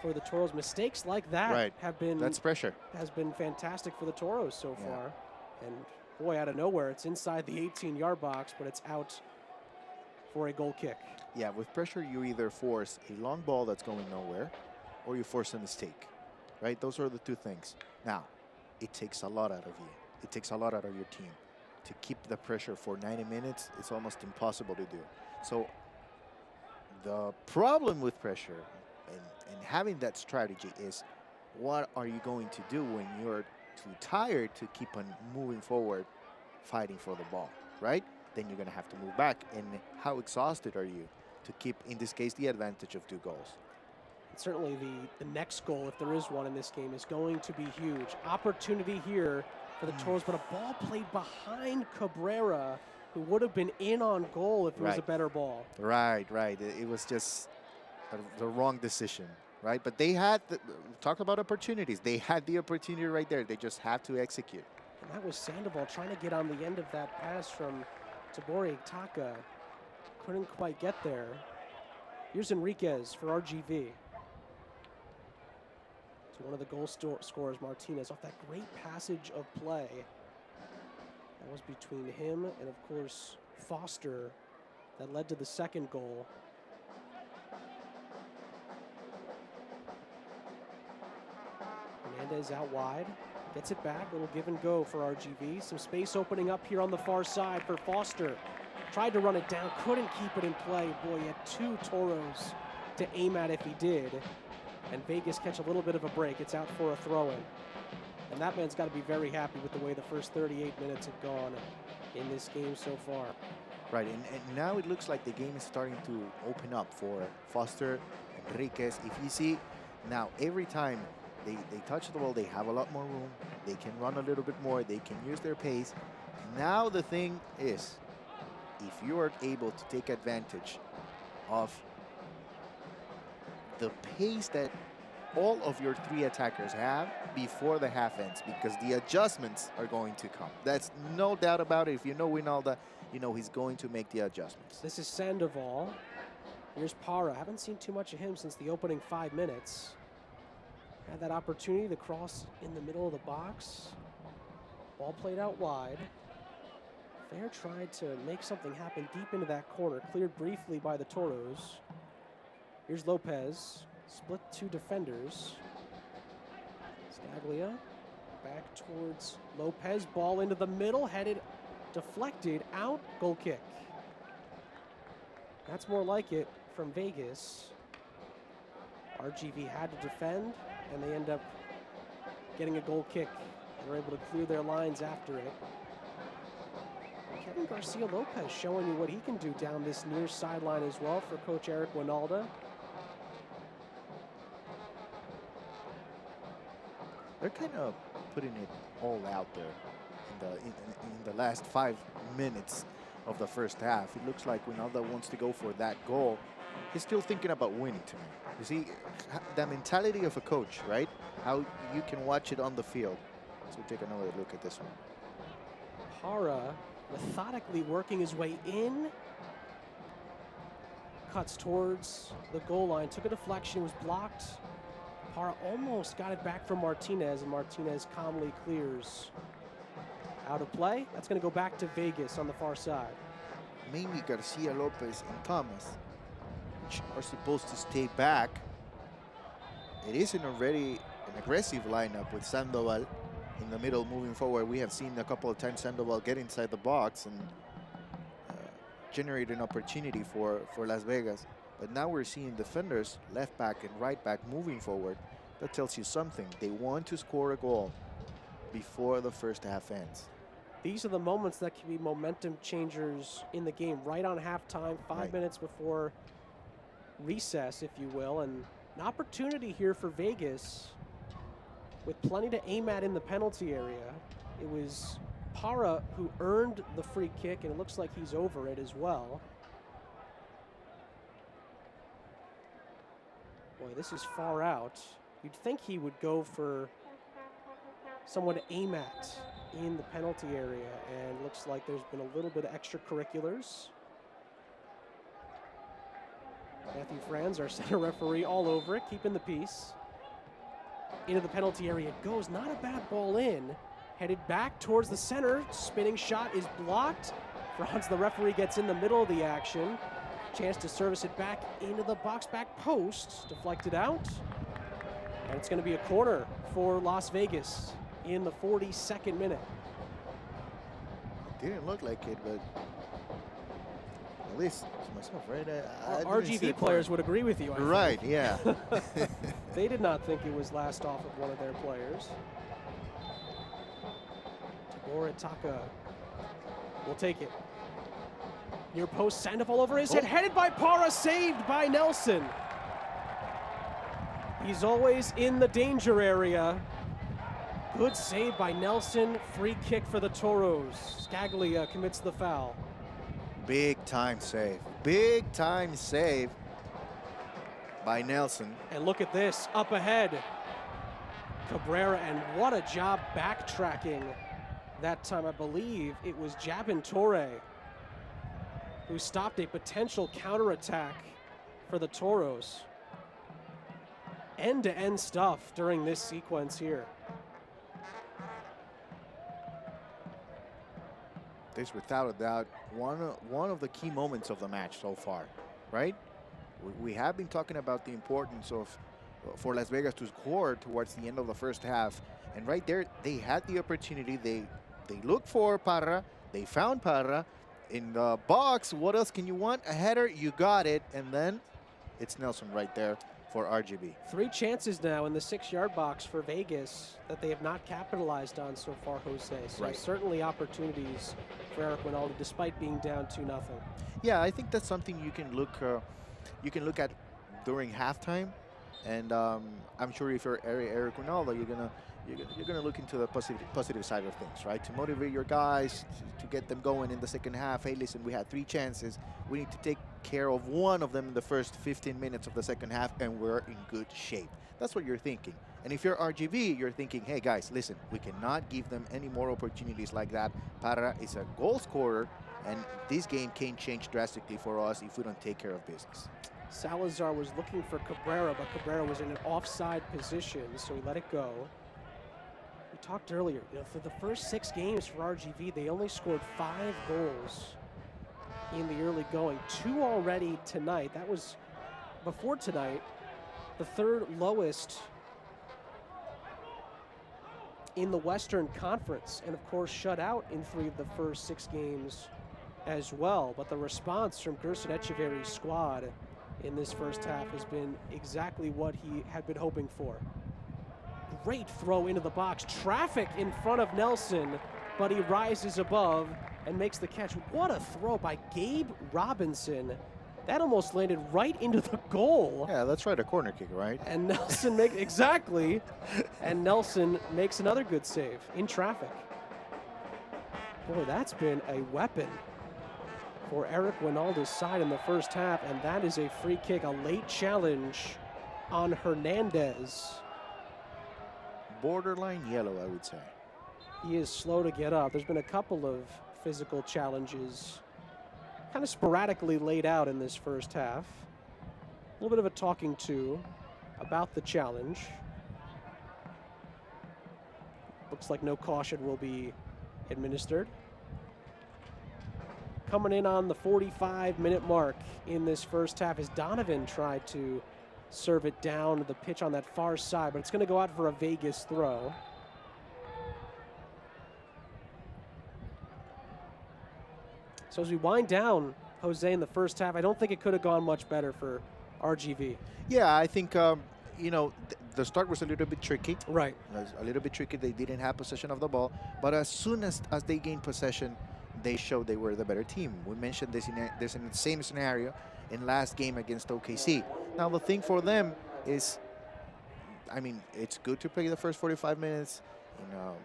for the Toros. Mistakes like that have been— that's pressure. Has been fantastic for the Toros so far. And boy, out of nowhere, it's inside the 18-yard box, but it's out for a goal kick. Yeah, with pressure, you either force a long ball that's going nowhere, or you force a mistake, right? Those are the two things. Now, it takes a lot out of you. It takes a lot out of your team. To keep the pressure for 90 minutes, it's almost impossible to do. So the problem with pressure and having that strategy is, what are you going to do when you're too tired to keep on moving forward, fighting for the ball, right? Then you're going to have to move back. And how exhausted are you to keep, in this case, the advantage of 2 goals? Certainly the next goal, if there is one in this game, is going to be huge. Opportunity here for the Toros, but a ball played behind Cabrera, who would have been in on goal if it was a better ball. Right. It was just the wrong decision, right? But they had, talk about opportunities. They had the opportunity right there. They just have to execute. And that was Sandoval trying to get on the end of that pass from Tabori Taka. Couldn't quite get there. Here's Enriquez for RGV. To one of the goal scorers, Martinez, off that great passage of play. That was between him and, of course, Foster that led to the second goal. Hernandez out wide, gets it back, little give and go for RGV. Some space opening up here on the far side for Foster. Tried to run it down, couldn't keep it in play. Boy, he had 2 Toros to aim at if he did. And Vegas catch a little bit of a break. It's out for a throw-in. And that man's got to be very happy with the way the first 38 minutes have gone in this game so far. Right, and now it looks like the game is starting to open up for Foster, Enriquez. If you see, now every time they touch the ball, they have a lot more room. They can run a little bit more. They can use their pace. Now the thing is, if you are able to take advantage of the pace that all of your 3 attackers have before the half ends, because the adjustments are going to come. That's no doubt about it. If you know Winalda, you know he's going to make the adjustments. This is Sandoval. Here's Parra. Haven't seen too much of him since the opening 5 minutes. Had that opportunity to cross in the middle of the box. Ball played out wide. Fair tried to make something happen deep into that corner. Cleared briefly by the Toros. Here's Lopez, split 2 defenders. Scaglia back towards Lopez, ball into the middle, headed, deflected, out, goal kick. That's more like it from Vegas. RGV had to defend, and they end up getting a goal kick. They were able to clear their lines after it. Kevin Garcia Lopez showing you what he can do down this near sideline as well for Coach Eric Winalda. They're kind of putting it all out there in the last 5 minutes of the first half. It looks like Winalda wants to go for that goal. He's still thinking about winning tonight. You see, the mentality of a coach, right? How you can watch it on the field. So take another look at this one. Parra methodically working his way in. Cuts towards the goal line, took a deflection, was blocked. Parra almost got it back from Martinez, and Martinez calmly clears. Out of play. That's going to go back to Vegas on the far side. Mainly Garcia, Lopez, and Thomas, which are supposed to stay back. It is an aggressive lineup with Sandoval in the middle moving forward. We have seen a couple of times Sandoval get inside the box and generate an opportunity for Las Vegas. But now we're seeing defenders, left back and right back, moving forward. That tells you something. They want to score a goal before the first half ends. These are the moments that can be momentum changers in the game. Right on halftime, 5 minutes before recess, if you will. And an opportunity here for Vegas with plenty to aim at in the penalty area. It was Parra who earned the free kick, and it looks like he's over it as well. Boy, this is far out. You'd think he would go for someone to aim at in the penalty area, and looks like there's been a little bit of extracurriculars. Matthew Franz, our center referee, all over it, keeping the peace. Into the penalty area it goes. Not a bad ball in. Headed back towards the center. Spinning shot is blocked. Franz, the referee, gets in the middle of the action. Chance to service it back into the box back post. Deflected out. And it's going to be a corner for Las Vegas in the 42nd minute. It didn't look like it, but at least to myself, right? RGV players would agree with you, I right, think. Yeah. They did not think it was last off of one of their players. Tabor Itaka will take it. Near post, Sandoval over his head, headed by Parra, saved by Nelson. He's always in the danger area. Good save by Nelson. Free kick for the Toros. Scaglia commits the foul. Big time save. Big time save by Nelson. And look at this, up ahead. Cabrera, and what a job backtracking. That time, I believe it was Jabin Torre who stopped a potential counterattack for the Toros. End-to-end stuff during this sequence here. This, without a doubt, one of the key moments of the match so far, right? We have been talking about the importance of for Las Vegas to score towards the end of the first half, and right there they had the opportunity. They looked for Parra, they found Parra in the box. What else can you want? A header, you got it, and then it's Nelson right there for RGB. 3 chances now in the 6-yard box for Vegas that they have not capitalized on so far, Jose. So certainly opportunities for Eric Winaldi, despite being down 2-0. Yeah, I think that's something you can look at during halftime, and I'm sure if you're Eric Winaldi, you're gonna look into the positive side of things, right? To motivate your guys, to get them going in the second half. Hey, listen, we had 3 chances. We need to take care of one of them in the first 15 minutes of the second half, and we're in good shape. That's what you're thinking. And if you're RGV, you're thinking, hey guys, listen, we cannot give them any more opportunities like that. Parra is a goal scorer, and this game can change drastically for us if we don't take care of business. Salazar was looking for Cabrera, but Cabrera was in an offside position, so he let it go. We talked earlier, for the first 6 games for RGV, they only scored 5 goals in the early going. 2 already tonight. That was, before tonight, the 3rd lowest in the Western Conference, and of course shut out in 3 of the first 6 games as well. But the response from Gerson Echeverry's squad in this first half has been exactly what he had been hoping for. Great throw into the box. Traffic in front of Nelson, but he rises above and makes the catch. What a throw by Gabe Robinson. That almost landed right into the goal. Yeah, that's right, a corner kick, right? And Nelson makes, exactly. And Nelson makes another good save in traffic. Boy, that's been a weapon for Eric Winaldi's side in the first half, and that is a free kick, a late challenge on Hernandez. Borderline yellow, I would say. He is slow to get up. There's been a couple of physical challenges kind of sporadically laid out in this first half. A little bit of a talking to about the challenge. Looks like no caution will be administered. Coming in on the 45-minute mark in this first half as Donovan tried to serve it down the pitch on that far side, but it's going to go out for a Vegas throw. So as we wind down, Jose, in the first half, I don't think it could have gone much better for RGV. Yeah, I think, you know, the start was a little bit tricky. Right. It was a little bit tricky. They didn't have possession of the ball. But as soon as they gained possession, they showed they were the better team. We mentioned this in the same scenario in last game against OKC. Now, the thing for them is, I mean, it's good to play the first 45 minutes, you know,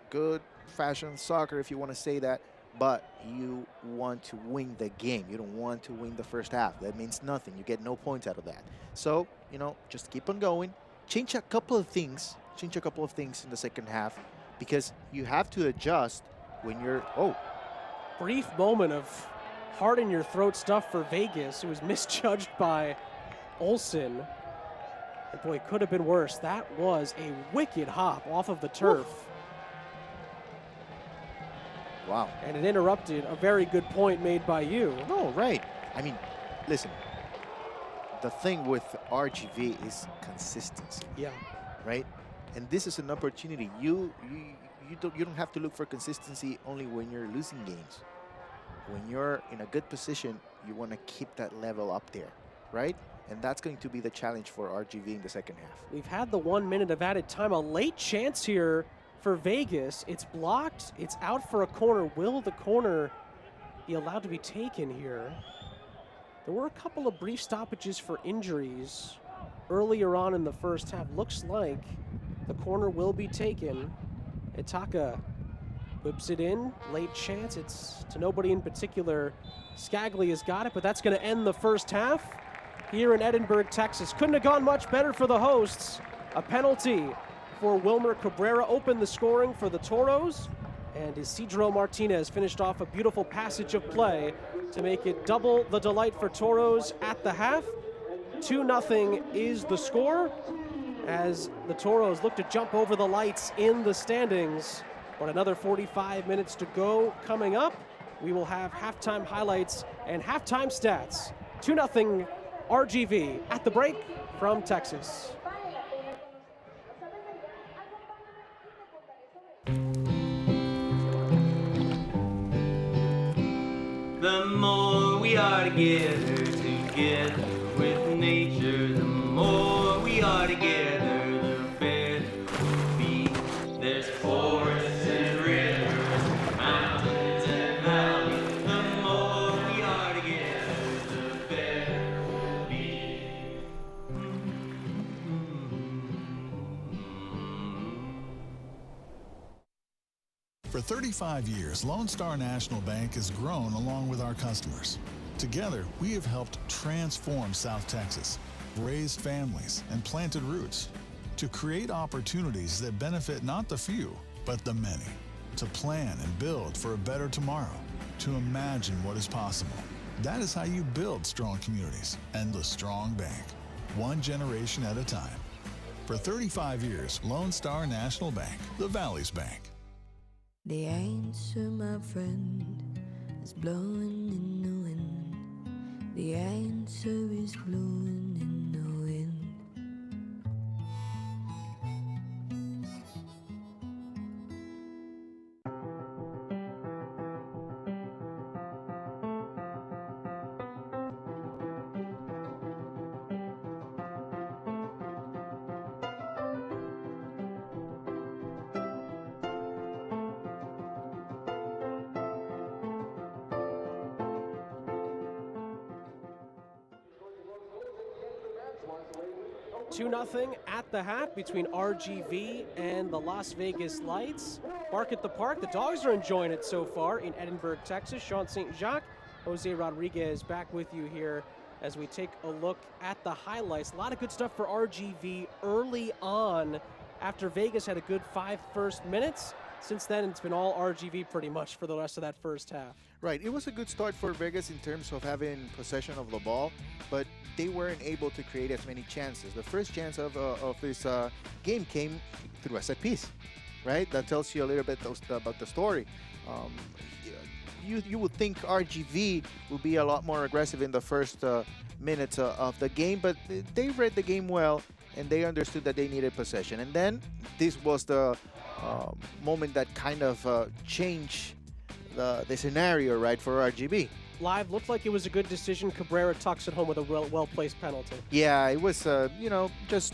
good fashion soccer, if you want to say that. But you want to win the game. You don't want to win the first half. That means nothing. You get no points out of that. So, you know, just keep on going. Change a couple of things. Change a couple of things in the second half because you have to adjust when you're, brief moment of heart in your throat stuff for Vegas. It was misjudged by Olsen. And boy, it could have been worse. That was a wicked hop off of the turf. Woof. Wow. And it interrupted a very good point made by you. No, right. I mean, listen, the thing with RGV is consistency. Yeah. Right? And this is an opportunity. You don't have to look for consistency only when you're losing games. When you're in a good position, you want to keep that level up there, right? And that's going to be the challenge for RGV in the second half. We've had the 1 minute of added time. A late chance here for Vegas. It's blocked. It's out for a corner. Will the corner be allowed to be taken here? There were a couple of brief stoppages for injuries earlier on in the first half. Looks like the corner will be taken. Itaka whips it in. Late chance. It's to nobody in particular. Skagli has got it, but that's going to end the first half here in Edinburgh, Texas. Couldn't have gone much better for the hosts. A penalty for Wilmer Cabrera opened the scoring for the Toros, and Isidro Martinez finished off a beautiful passage of play to make it double the delight for Toros at the half. 2-0 is the score as the Toros look to jump over the lights in the standings. But another 45 minutes to go coming up. We will have halftime highlights and halftime stats. 2-0 RGV at the break from Texas. The more we are together with nature, the more we are together, the better we'll be. There's forests and rivers, mountains and valleys. The more we are together, the better we'll be. For 35 years, Lone Star National Bank has grown along with our customers. Together, we have helped transform South Texas, raised families, and planted roots to create opportunities that benefit not the few, but the many, to plan and build for a better tomorrow, to imagine what is possible. That is how you build strong communities and the strong bank, one generation at a time. For 35 years, Lone Star National Bank, the Valley's Bank. The answer, my friend, is blowing in the wind. The answer is blowing in the wind. Two 2-0 at the half between RGV and the Las Vegas Lights. Bark at the Park. The Dogs are enjoying it so far in Edinburgh, Texas. Sean St. Jacques, Jose Rodriguez back with you here as we take a look at the highlights. A lot of good stuff for RGV early on after Vegas had a good 5 first minutes. Since then, it's been all RGV pretty much for the rest of that first half. Right. It was a good start for Vegas in terms of having possession of the ball, but they weren't able to create as many chances. The first chance of this game came through a set piece, right? That tells you a little bit about the story. You would think RGV would be a lot more aggressive in the first minutes of the game, but they read the game well, and they understood that they needed possession. And then this was the moment that kind of changed the scenario, right, for RGB. Live looked like it was a good decision. Cabrera tucks it home with a well-placed penalty. Yeah, it was, just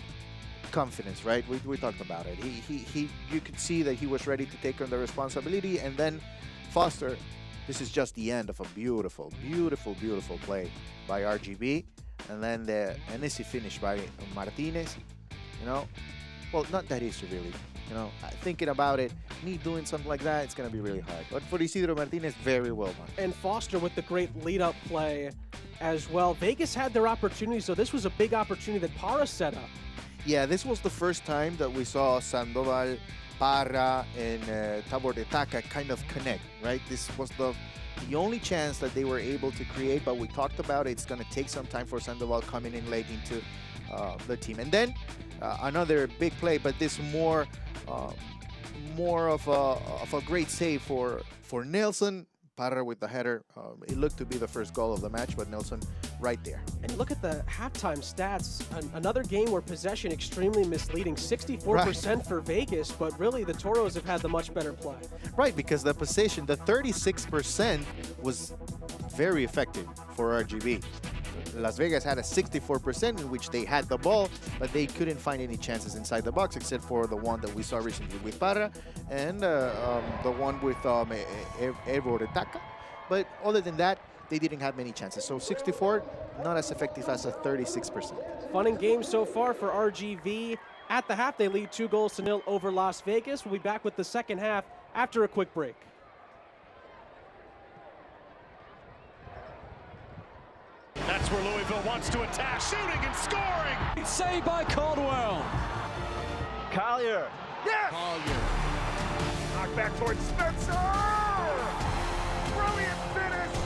confidence, right? We talked about it. You could see that he was ready to take on the responsibility, and then Foster, this is just the end of a beautiful, beautiful, beautiful play by RGB, and then an easy finish by Martinez. Well, not that easy, really. Thinking about it, me doing something like that, it's going to be really hard. But for Isidro Martinez, very well done. And Foster with the great lead-up play as well. Vegas had their opportunity, so this was a big opportunity that Parra set up. Yeah, this was the first time that we saw Sandoval, Parra, and Tabor de Taca kind of connect, right? This was the only chance that they were able to create, but we talked about it. It's going to take some time for Sandoval coming in late into the team. And then another big play, but this more of a great save for Nelson. Parra with the header. It looked to be the first goal of the match, but Nelson right there. And look at the halftime stats. Another game where possession extremely misleading. 64% for Vegas, but really the Toros have had the much better play. Right, because the possession, the 36% was very effective for RGB. Las Vegas had a 64% in which they had the ball, but they couldn't find any chances inside the box except for the one that we saw recently with Parra and the one with Evo Retaca. But other than that, they didn't have many chances. So 64, not as effective as a 36%. Fun and game so far for RGV. At the half, they lead 2-0 over Las Vegas. We'll be back with the second half after a quick break. That's where Louisville wants to attack, shooting and scoring. Saved by Caldwell. Collier. Yes! Collier. Knock back towards Spencer. Brilliant finish.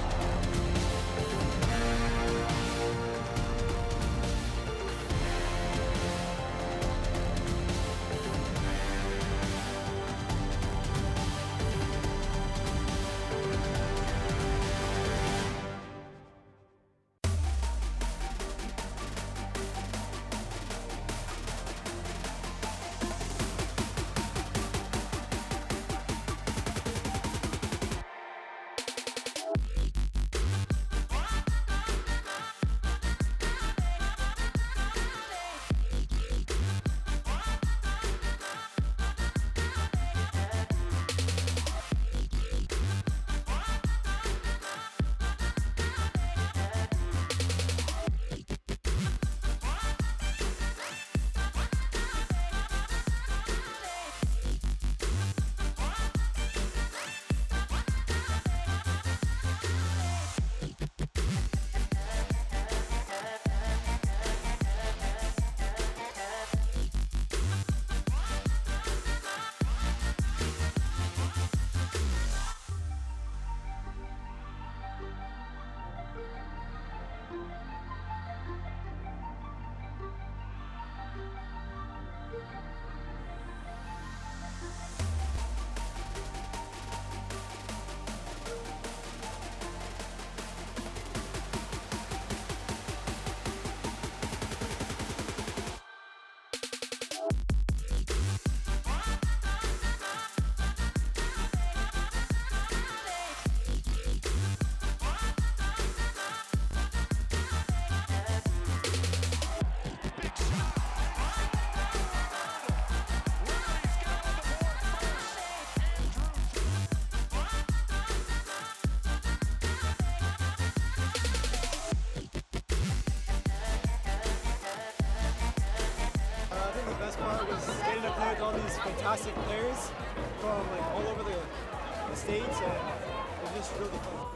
all these fantastic players from all over the states, and it was just really fun.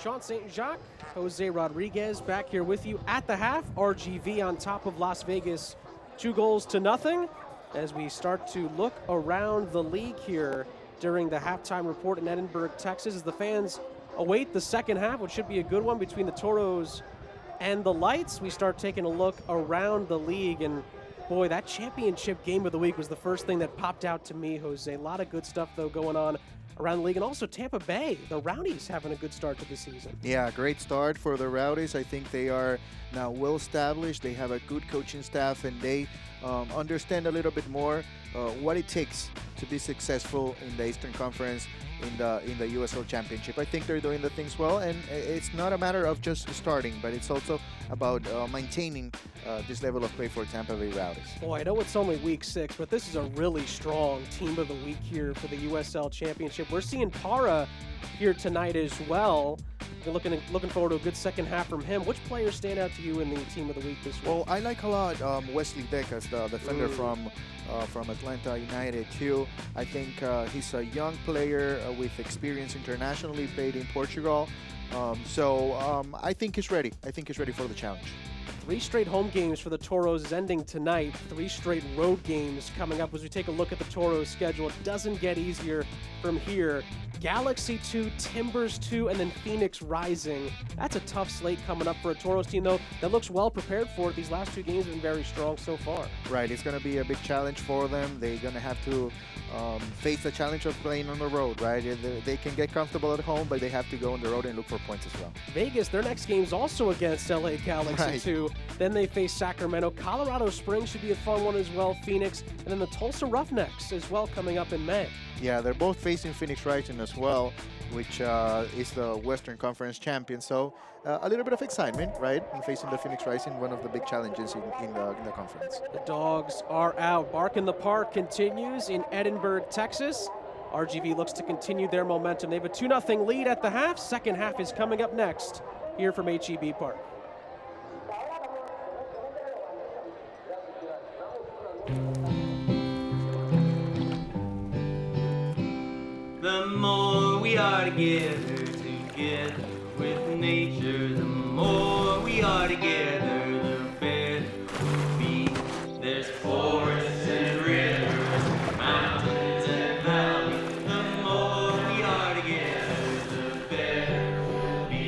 Sean St. Jacques, Jose Rodriguez back here with you at the half. RGV on top of Las Vegas, 2-0 as we start to look around the league here during the halftime report in Edinburgh, Texas, as the fans await the second half, which should be a good one between the Toros and the Lights. We start taking a look around the league, and boy, that championship game of the week was the first thing that popped out to me, Jose. A lot of good stuff, though, going on around the league. And also Tampa Bay, the Rowdies having a good start to the season. Yeah, great start for the Rowdies. I think they are now well established. They have a good coaching staff, and they understand a little bit more what it takes to be successful in the Eastern Conference in the USL Championship. I think they're doing the things well, and it's not a matter of just starting, but it's also about maintaining this level of play for Tampa Bay Rowdies. Boy, I know it's only week 6, but this is a really strong team of the week here for the USL Championship. We're seeing Para here tonight as well. We're looking forward to a good second half from him. Which players stand out to you in the team of the week this week? Well, I like a lot Wesley Decas, the defender from Atlanta United too. I think he's a young player with experience internationally, played in Portugal. I think he's ready. I think he's ready for the challenge. 3 straight home games for the Toros is ending tonight. 3 straight road games coming up as we take a look at the Toros schedule. It doesn't get easier from here. Galaxy 2, Timbers 2, and then Phoenix Rising. That's a tough slate coming up for a Toros team, though, that looks well prepared for it. These last 2 games have been very strong so far. Right, it's going to be a big challenge for them. They're going to have to face the challenge of playing on the road, right? They can get comfortable at home, but they have to go on the road and look for points as well. Vegas, their next game is also against LA Galaxy Right. 2. Then they face Sacramento. Colorado Springs should be a fun one as well, Phoenix. And then the Tulsa Roughnecks as well coming up in May. Yeah, they're both facing Phoenix Rising as well, which is the Western Conference champion. So a little bit of excitement, right? And facing the Phoenix Rising, one of the big challenges in the conference. The Dogs are out. Bark in the Park continues in Edinburgh, Texas. RGV looks to continue their momentum. They have a 2-0 lead at the half. Second half is coming up next here from HEB Park. The more we are together with nature, the more we are together, the better we'll be. There's forests and rivers, mountains and valleys. The more we are together, the better we'll be.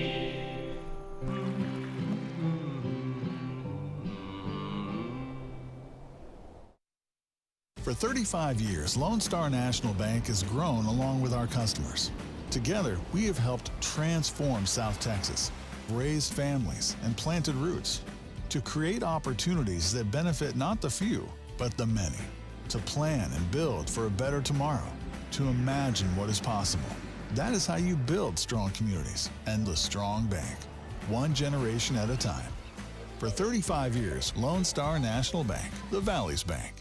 For 35 years, Lone Star National Bank has grown along with our customers. Together, we have helped transform South Texas, raised families, and planted roots to create opportunities that benefit not the few, but the many, to plan and build for a better tomorrow, to imagine what is possible. That is how you build strong communities and the strong bank, one generation at a time. For 35 years, Lone Star National Bank, the Valley's Bank.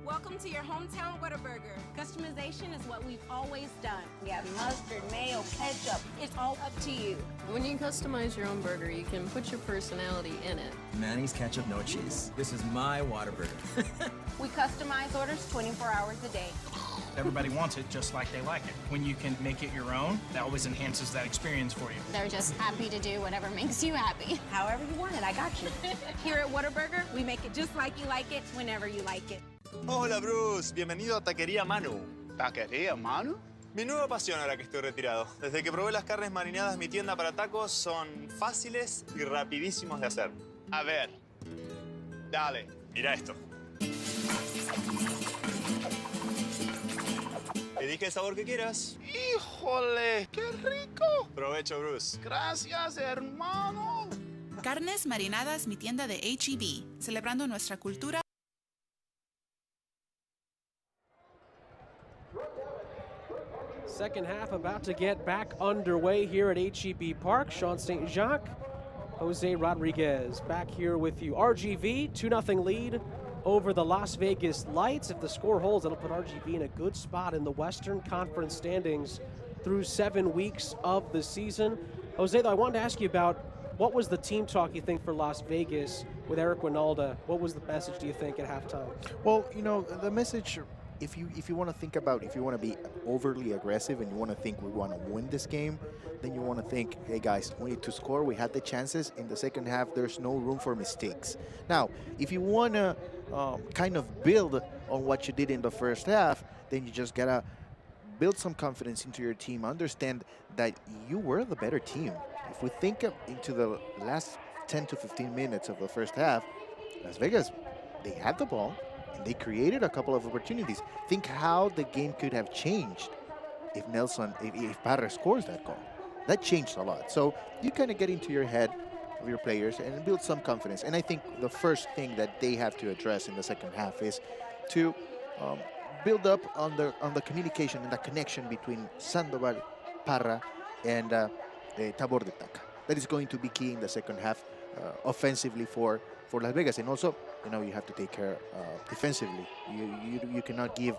Welcome to your hometown Whataburger. Customization is what we've always done. We have mustard, mayo, ketchup. It's all up to you. When you customize your own burger, you can put your personality in it. Mayonnaise, ketchup, no cheese. This is my Whataburger. We customize orders 24 hours a day. Everybody wants it just like they like it. When you can make it your own, that always enhances that experience for you. They're just happy to do whatever makes you happy. However you want it, I got you. Here at Whataburger, we make it just like you like it, whenever you like it. Hola Bruce, bienvenido a Taquería Manu. ¿Taquería Manu? Mi nueva pasión ahora que estoy retirado. Desde que probé las carnes marinadas, mi tienda para tacos son fáciles y rapidísimos de hacer. A ver, dale, mira esto. Elige el sabor que quieras. ¡Híjole! ¡Qué rico! Provecho, Bruce. Gracias, hermano. Carnes Marinadas, mi tienda de HEB, celebrando nuestra cultura. Second half about to get back underway here at HEB Park. Sean St. Jacques, Jose Rodriguez back here with you. RGV, 2-0 lead over the Las Vegas Lights. If the score holds, that'll put RGV in a good spot in the Western Conference standings through 7 weeks of the season. Jose, though, I wanted to ask you about what was the team talk, you think, for Las Vegas with Eric Winalda? What was the message, do you think, at halftime? Well, you know, the message if you want to think about, if you want to be overly aggressive and you want to think we want to win this game, then you want to think, hey guys, we need to score. We had the chances in the second half. There's no room for mistakes. Now, if you want to kind of build on what you did in the first half, then you just gotta build some confidence into your team. Understand that you were the better team. If we think into the last 10 to 15 minutes of the first half, Las Vegas, they had the ball and they created a couple of opportunities. Think how the game could have changed if if Parra scores that goal. That changed a lot. So you kind of get into your head of your players and build some confidence. And I think the first thing that they have to address in the second half is to build up on the communication and the connection between Sandoval, Parra, and Tabor de Taca. That is going to be key in the second half offensively for Las Vegas. And also, you have to take care defensively. You cannot give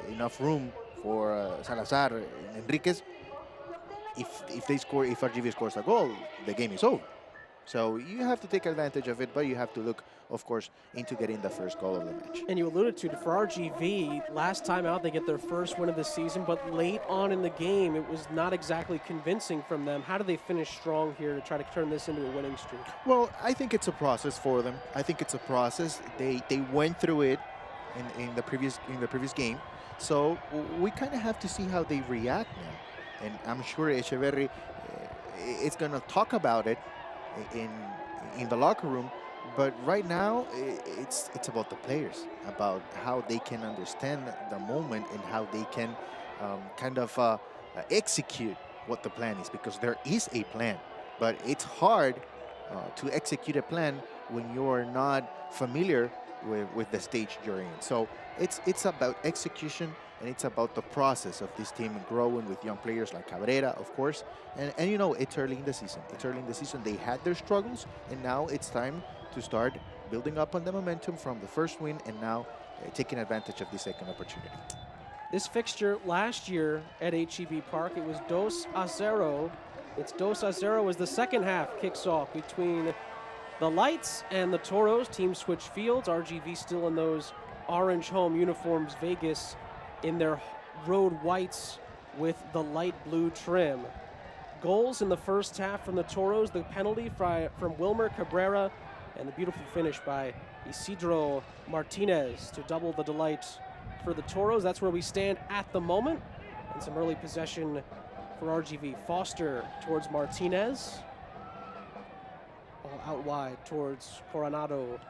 enough room for Salazar and Enriquez. If RGV scores a goal, the game is over. So you have to take advantage of it, but you have to look, of course, into getting the first goal of the match. And you alluded to it, for RGV, last time out they get their first win of the season, but late on in the game it was not exactly convincing from them. How do they finish strong here to try to turn this into a winning streak? Well, I think it's a process for them. I think it's a process. They went through it in the previous game, so we kind of have to see how they react now. And I'm sure Echeverri is going to talk about it in the locker room, but right now it's about the players, about how they can understand the moment and how they can execute what the plan is, because there is a plan, but it's hard to execute a plan when you're not familiar with the stage you're in. So it's about execution, and it's about the process of this team growing with young players like Cabrera, of course. And it's early in the season. It's early in the season. They had their struggles, and now it's time to start building up on the momentum from the first win, and now taking advantage of the second opportunity. This fixture last year at HEB Park, it was 2-0. It's 2-0 as the second half kicks off between the Lights and the Toros. Teams switch fields. RGV still in those orange home uniforms. Vegas in their road whites with the light blue trim. Goals in the first half from the Toros, the penalty from Wilmer Cabrera, and the beautiful finish by Isidro Martinez to double the delight for the Toros. That's where we stand at the moment. And some early possession for RGV. Foster towards Martinez. All out wide towards Coronado.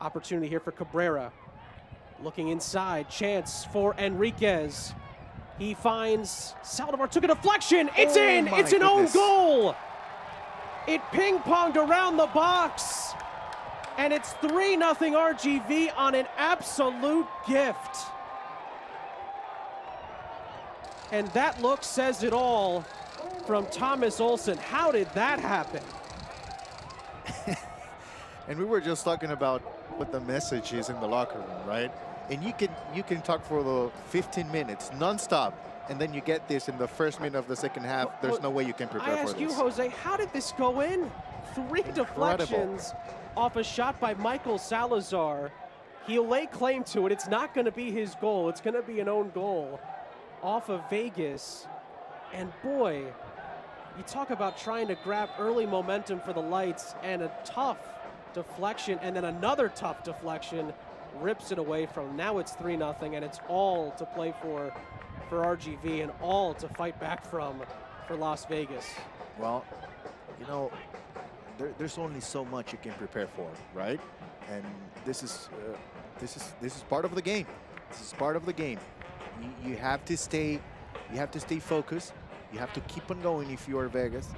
Opportunity here for Cabrera. Looking inside, chance for Enriquez. He finds Saldivar, took a deflection. It's in, it's an own goal. It ping-ponged around the box. And it's 3-0 RGV on an absolute gift. And that look says it all from Thomas Olsen. How did that happen? And we were just talking about what the message is in the locker room, right? And you can talk for the 15 minutes nonstop, and then you get this in the first minute of the second half. There's no way you can prepare for this. I ask you, Jose, how did this go in? 3 deflections off a shot by Michael Salazar. He'll lay claim to it. It's not going to be his goal. It's going to be an own goal off of Vegas. And boy, you talk about trying to grab early momentum for the Lights, and a tough deflection, and then another tough deflection rips it away from. Now it's 3-0, and it's all to play for RGV, and all to fight back from for Las Vegas. Well, there's only so much you can prepare for, right? And this is part of the game. This is part of the game. You have to stay focused. You have to keep on going if you are Vegas.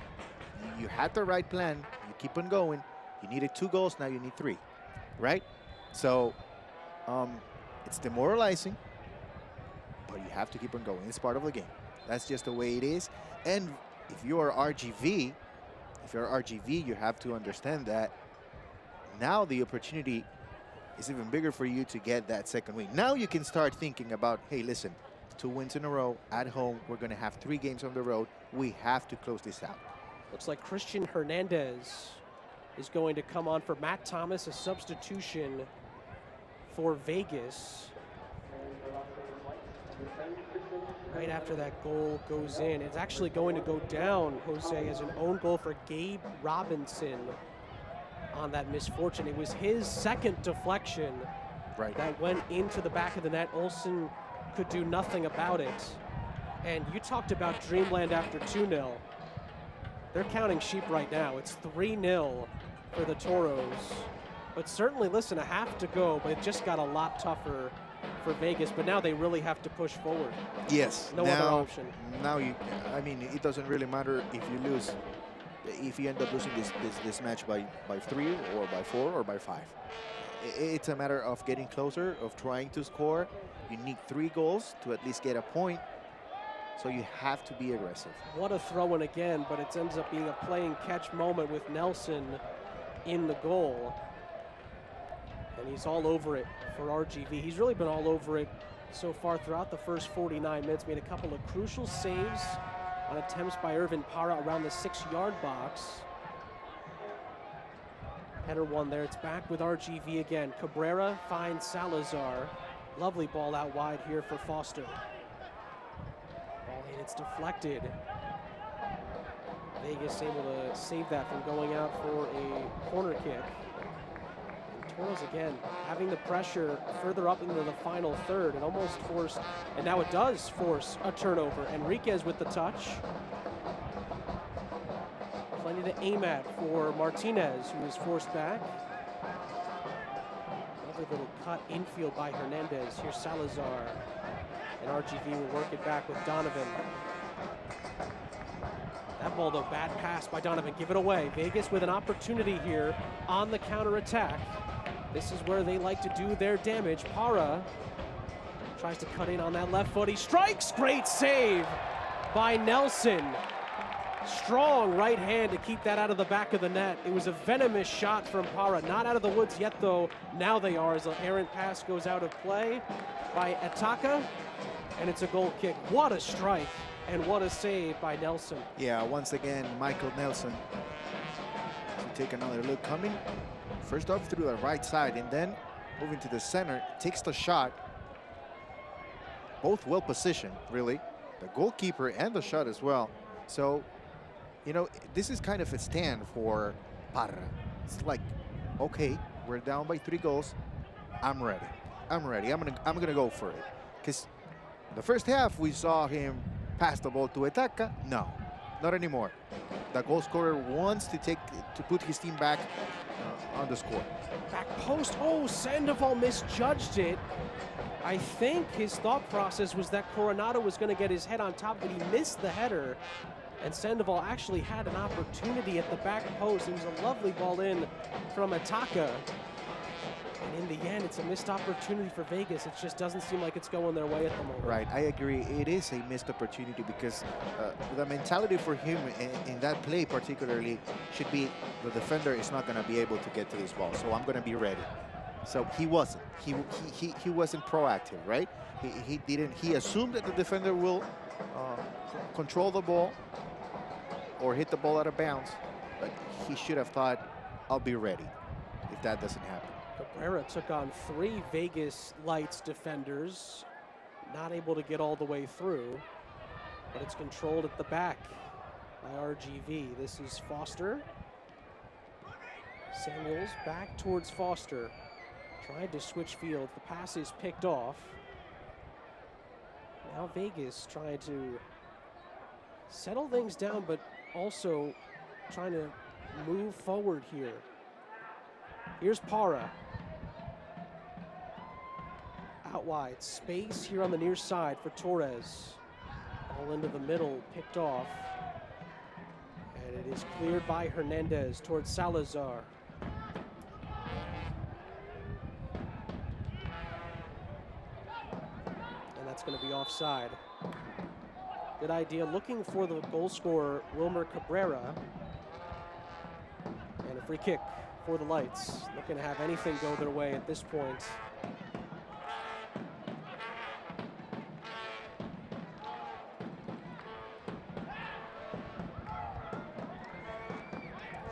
You had the right plan. You keep on going. You needed 2 goals. Now you need 3, right? So it's demoralizing, but you have to keep on going. It's part of the game. That's just the way it is. And if you are RGV, you have to understand that now the opportunity is even bigger for you to get that second win. Now you can start thinking about, hey, listen, 2 wins in a row at home. We're going to have 3 games on the road. We have to close this out. Looks like Christian Hernandez is going to come on for Matt Thomas, a substitution for Vegas. right after that goal goes in. It's actually going to go down, Jose, as an own goal for Gabe Robinson on that misfortune. It was his second deflection that went into the back of the net. Olsen could do nothing about it. And you talked about Dreamland after 2-0. They're counting sheep right now. It's 3-0 for the Toros. But certainly, listen, a half to go, but it just got a lot tougher for Vegas. But now they really have to push forward. Yes. No other option. Now, I mean, it doesn't really matter if you lose, if you end up losing this match by 3 or by 4 or by 5. It's a matter of getting closer, of trying to score. You need 3 goals to at least get a point. So you have to be aggressive. What a throw-in again, but it ends up being a playing catch moment with Nelson in the goal. And he's all over it for RGV. He's really been all over it so far throughout the first 49 minutes. Made a couple of crucial saves on attempts by Irvin Parra around the 6-yard box. Header one there. It's back with RGV again. Cabrera finds Salazar. Lovely ball out wide here for Foster. And it's deflected. Vegas able to save that from going out for a corner kick. And Toros again having the pressure further up into the final third. It almost forced, and now it does force a turnover. Enriquez with the touch. Plenty to aim at for Martinez, who is forced back. Another little cut infield by Hernandez. Here's Salazar. And RGV will work it back with Donovan. That ball, though, bad pass by Donovan. Give it away. Vegas with an opportunity here on the counterattack. This is where they like to do their damage. Parra tries to cut in on that left foot. He strikes. Great save by Nelson. Strong right hand to keep that out of the back of the net. It was a venomous shot from Parra. Not out of the woods yet, though. Now they are, as an errant pass goes out of play by Ataka. And it's a goal kick. What a strike and what a save by Nelson. Yeah, once again, Michael Nelson to take another look coming. First up through the right side and then moving to the center, takes the shot. Both well positioned, really. The goalkeeper and the shot as well. So, you know, this is kind of a stand for Parra. It's like, okay, we're down by 3 goals. I'm ready. I'm ready. I'm gonna go for it. Because the first half, we saw him pass the ball to Etaka. No, not anymore. The goal scorer wants to put his team back on the score. Back post. Oh, Sandoval misjudged it. I think his thought process was that Coronado was going to get his head on top, but he missed the header. And Sandoval actually had an opportunity at the back post. It was a lovely ball in from Ataka. And in the end, it's a missed opportunity for Vegas. It just doesn't seem like it's going their way at the moment. Right, I agree. It is a missed opportunity because the mentality for him in that play particularly should be the defender is not going to be able to get to this ball, so I'm going to be ready. So he wasn't. He wasn't proactive, right? He didn't. He assumed that the defender will control the ball or hit the ball out of bounds, but he should have thought, I'll be ready if that doesn't happen. Cabrera took on 3 Vegas Lights defenders, not able to get all the way through, but it's controlled at the back by RGV. This is Foster. Samuels back towards Foster. Tried to switch field. The pass is picked off. Now Vegas trying to settle things down, but also trying to move forward here. Here's Parra. Out wide. Space here on the near side for Torres. All into the middle, picked off. And it is cleared by Hernandez towards Salazar. And that's going to be offside. Good idea. Looking for the goal scorer, Wilmer Cabrera. And a free kick for the Lights. Looking to have anything go their way at this point.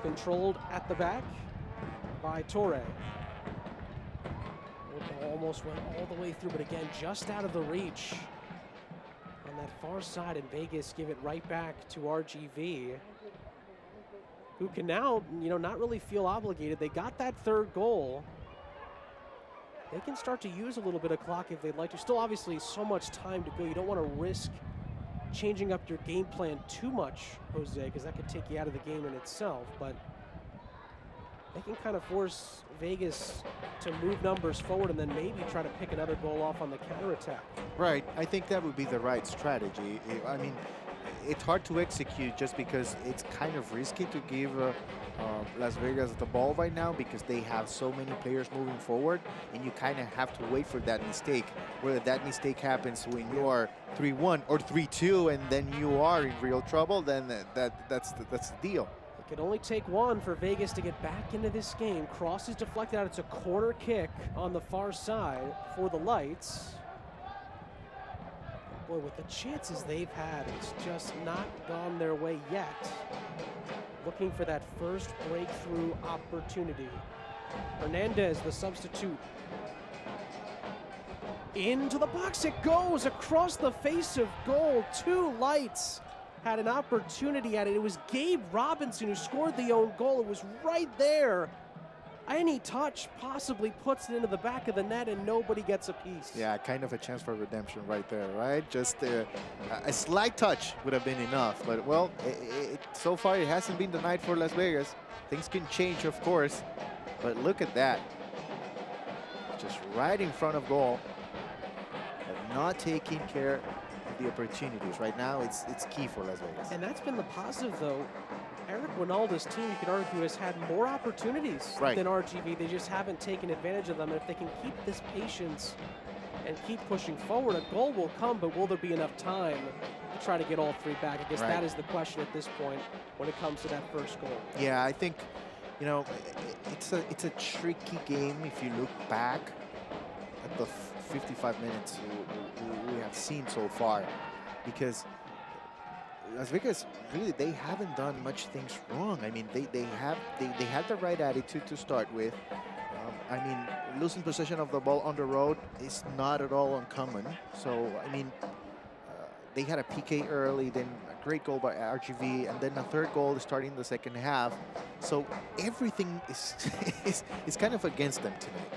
Controlled at the back by Torre. Almost went all the way through, but again, just out of the reach on that far side, and Vegas give it right back to RGV, who can now, not really feel obligated. They got that third goal. They can start to use a little bit of clock if they'd like to. Still, obviously, so much time to go. You don't want to risk changing up your game plan too much, Jose, because that could take you out of the game in itself. But they can kind of force Vegas to move numbers forward and then maybe try to pick another goal off on the counterattack. Right. I think that would be the right strategy. I mean, it's hard to execute just because it's kind of risky to give Las Vegas the ball right now because they have so many players moving forward, and you kind of have to wait for that mistake. Whether that mistake happens when you are 3-1 or 3-2 and then you are in real trouble, then that's the deal. It could only take one for Vegas to get back into this game. Cross is deflected out. It's a corner kick on the far side for the Lights. Boy, with the chances they've had, it's just not gone their way yet. Looking for that first breakthrough opportunity. Hernandez, the substitute. Into the box it goes, across the face of goal. Two Lights had an opportunity at it. It was Gabe Robinson who scored the own goal. It was right there. Any touch possibly puts it into the back of the net and nobody gets a piece. Yeah, kind of a chance for redemption right there, right? Just a slight touch would have been enough. But, well, so far it hasn't been the night for Las Vegas. Things can change, of course. But look at that. Just right in front of goal. But not taking care of the opportunities. Right now, it's key for Las Vegas. And that's been the positive, though. Eric Winalda's team, you could argue, has had more opportunities than RGV. They just haven't taken advantage of them. And if they can keep this patience and keep pushing forward, a goal will come, but will there be enough time to try to get all three back? I guess that is the question at this point when it comes to that first goal. Yeah, I think, it's a tricky game if you look back at the 55 minutes we have seen so far, because Las Vegas, really, they haven't done much things wrong. I mean, they had the right attitude to start with. I mean, losing possession of the ball on the road is not at all uncommon. So, I mean, they had a PK early, then a great goal by RGV, and then a third goal starting the second half. So everything is kind of against them tonight.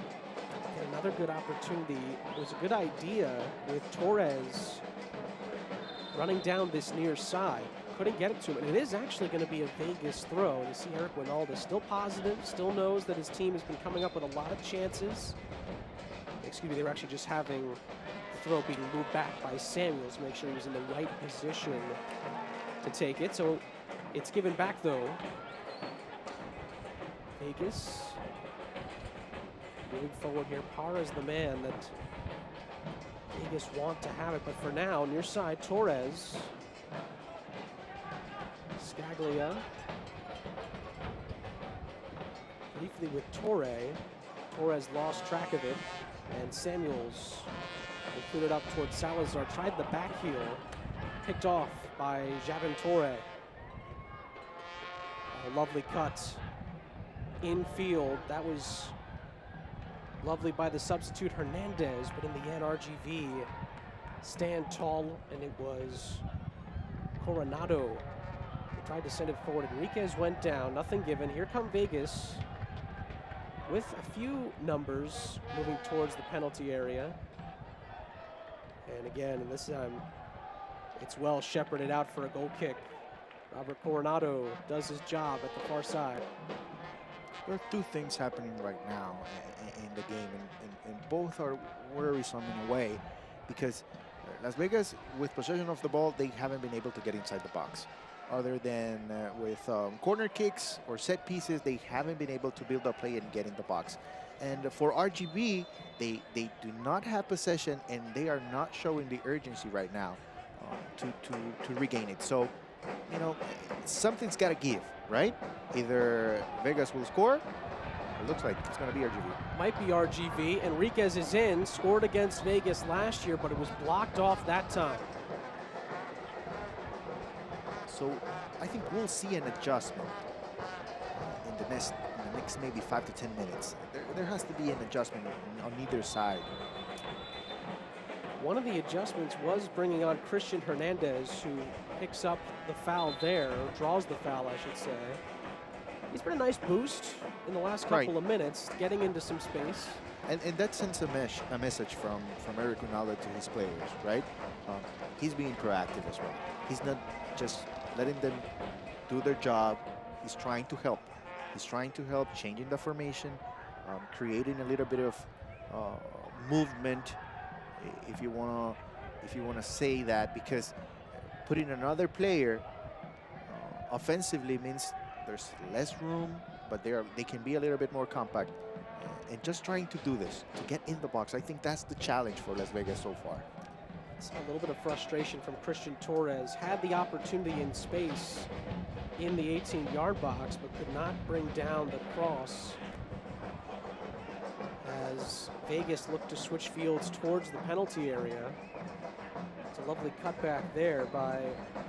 And another good opportunity. It was a good idea with Torres running down this near side. Couldn't get it to him. And it is actually going to be a Vegas throw. And you see Eric Winalda still positive, still knows that his team has been coming up with a lot of chances. Excuse me, they were actually just having the throw being moved back by Samuels to make sure he was in the right position to take it. So it's given back, though. Vegas moving forward here. Parra's the man that Vegas want to have it, but for now, near side, Torres. Scaglia. Briefly with Torre. Torres lost track of it, and Samuels will put it up towards Salazar. Tried the back heel. Picked off by Javin Torre. A lovely cut. Infield. That was lovely by the substitute Hernandez, but in the end, RGV stand tall, and it was Coronado who tried to send it forward. Enriquez went down, nothing given. Here come Vegas with a few numbers moving towards the penalty area. And again, and this time, it's well shepherded out for a goal kick. Robert Coronado does his job at the far side. There are two things happening right now in the game, and both are worrisome in a way, because Las Vegas, with possession of the ball, they haven't been able to get inside the box. Other than with corner kicks or set pieces, they haven't been able to build up play and get in the box. And for RGB, they do not have possession, and they are not showing the urgency right now to regain it. So, something's got to give, right? Either Vegas will score, it looks like it's going to be RGV. Might be RGV. Enriquez is in, scored against Vegas last year, but it was blocked off that time. So I think we'll see an adjustment in the next maybe 5 to 10 minutes. There has to be an adjustment on either side. One of the adjustments was bringing on Christian Hernandez, who picks up the foul there, or draws the foul, I should say. He's been a nice boost in the last couple of minutes, getting into some space. And that sends a message from Eric Ronaldo to his players, right? He's being proactive as well. He's not just letting them do their job. He's trying to help. He's trying to help, changing the formation, creating a little bit of movement, if you wanna say that, because putting another player offensively means there's less room, but they can be a little bit more compact. And just trying to do this, to get in the box, I think that's the challenge for Las Vegas so far. Saw a little bit of frustration from Christian Torres. Had the opportunity in space in the 18-yard box, but could not bring down the cross as Vegas looked to switch fields towards the penalty area. It's a lovely cutback there by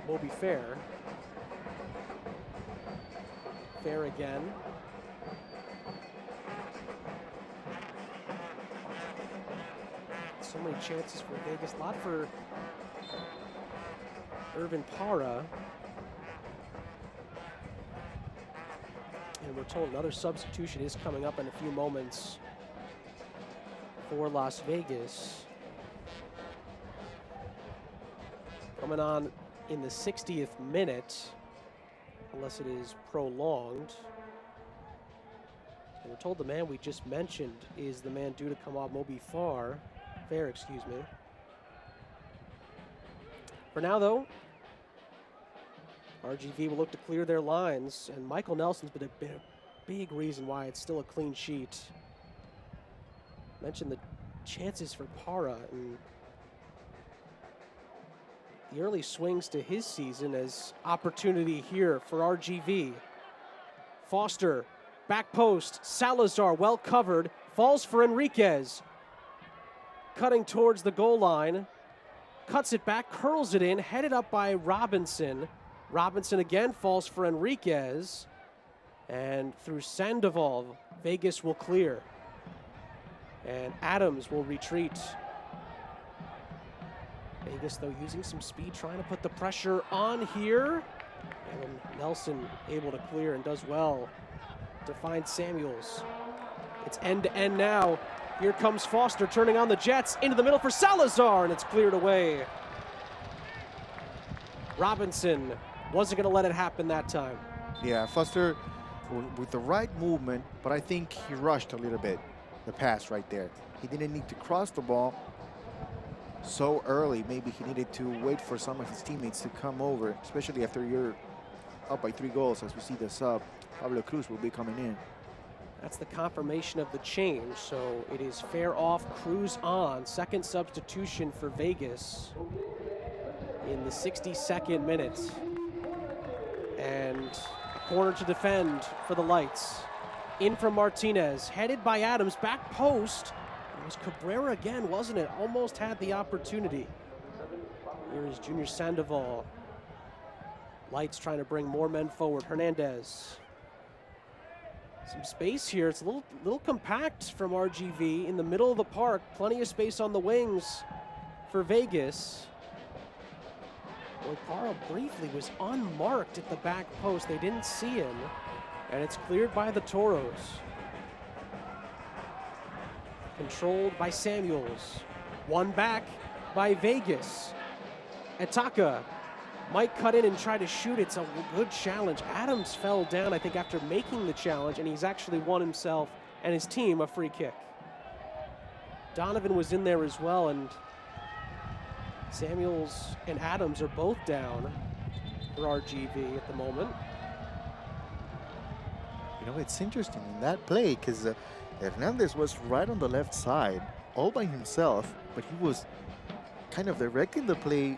Moby Fair. Fair again. So many chances for Vegas. A lot for Irvin Parra. And we're told another substitution is coming up in a few moments for Las Vegas. Coming on in the 60th minute, unless it is prolonged. And we're told the man we just mentioned is the man due to come off, Moby Fair, excuse me. For now, though, RGV will look to clear their lines, and Michael Nelson's been a big reason why it's still a clean sheet. Mentioned the chances for Parra and the early swings to his season as opportunity here for RGV. Foster, back post, Salazar well covered, falls for Enriquez. Cutting towards the goal line, cuts it back, curls it in, headed up by Robinson. Robinson again falls for Enriquez, and through Sandoval, Vegas will clear. And Adams will retreat. Vegas, though, using some speed, trying to put the pressure on here. And Nelson able to clear and does well to find Samuels. It's end-to-end now. Here comes Foster turning on the Jets into the middle for Salazar, and it's cleared away. Robinson wasn't going to let it happen that time. Yeah, Foster with the right movement, but I think he rushed a little bit, the pass right there. He didn't need to cross the ball so early. Maybe he needed to wait for some of his teammates to come over, especially after you're up by 3 goals, as we see the sub. Pablo Cruz will be coming in. That's the confirmation of the change, so it is Fair off, Cruz on. Second substitution for Vegas in the 62nd minute. And a corner to defend for the Lights. In from Martinez, headed by Adams, back post. It was Cabrera again, wasn't it? Almost had the opportunity. Here is Junior Sandoval. Lights trying to bring more men forward. Hernandez. Some space here. It's a little compact from RGV in the middle of the park. Plenty of space on the wings for Vegas. Parra briefly was unmarked at the back post. They didn't see him, and it's cleared by the Toros. Controlled by Samuels. One back by Vegas. Ataka might cut in and try to shoot. It's a good challenge. Adams fell down, I think, after making the challenge, and he's actually won himself and his team a free kick. Donovan was in there as well, and Samuels and Adams are both down for RGV at the moment. You know, it's interesting in that play because Hernandez was right on the left side, all by himself, but he was kind of directing the play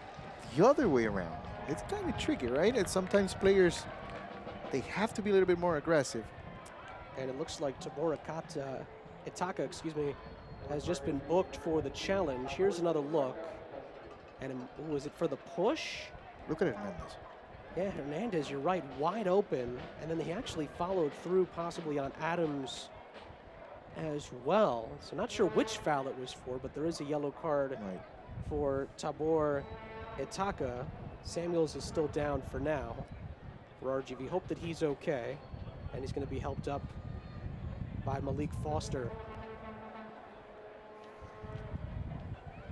the other way around. It's kind of tricky, right? And sometimes players, they have to be a little bit more aggressive. And it looks like Tabora Itaka, has just been booked for the challenge. Here's another look. And was it for the push? Look at Hernandez. Yeah, Hernandez, you're right, wide open. And then he actually followed through possibly on Adams as well. So not sure which foul it was for, but there is a yellow card for Tabor Itaka. Samuels is still down for now for RGV. Hope that he's okay, and he's going to be helped up by Malik Foster.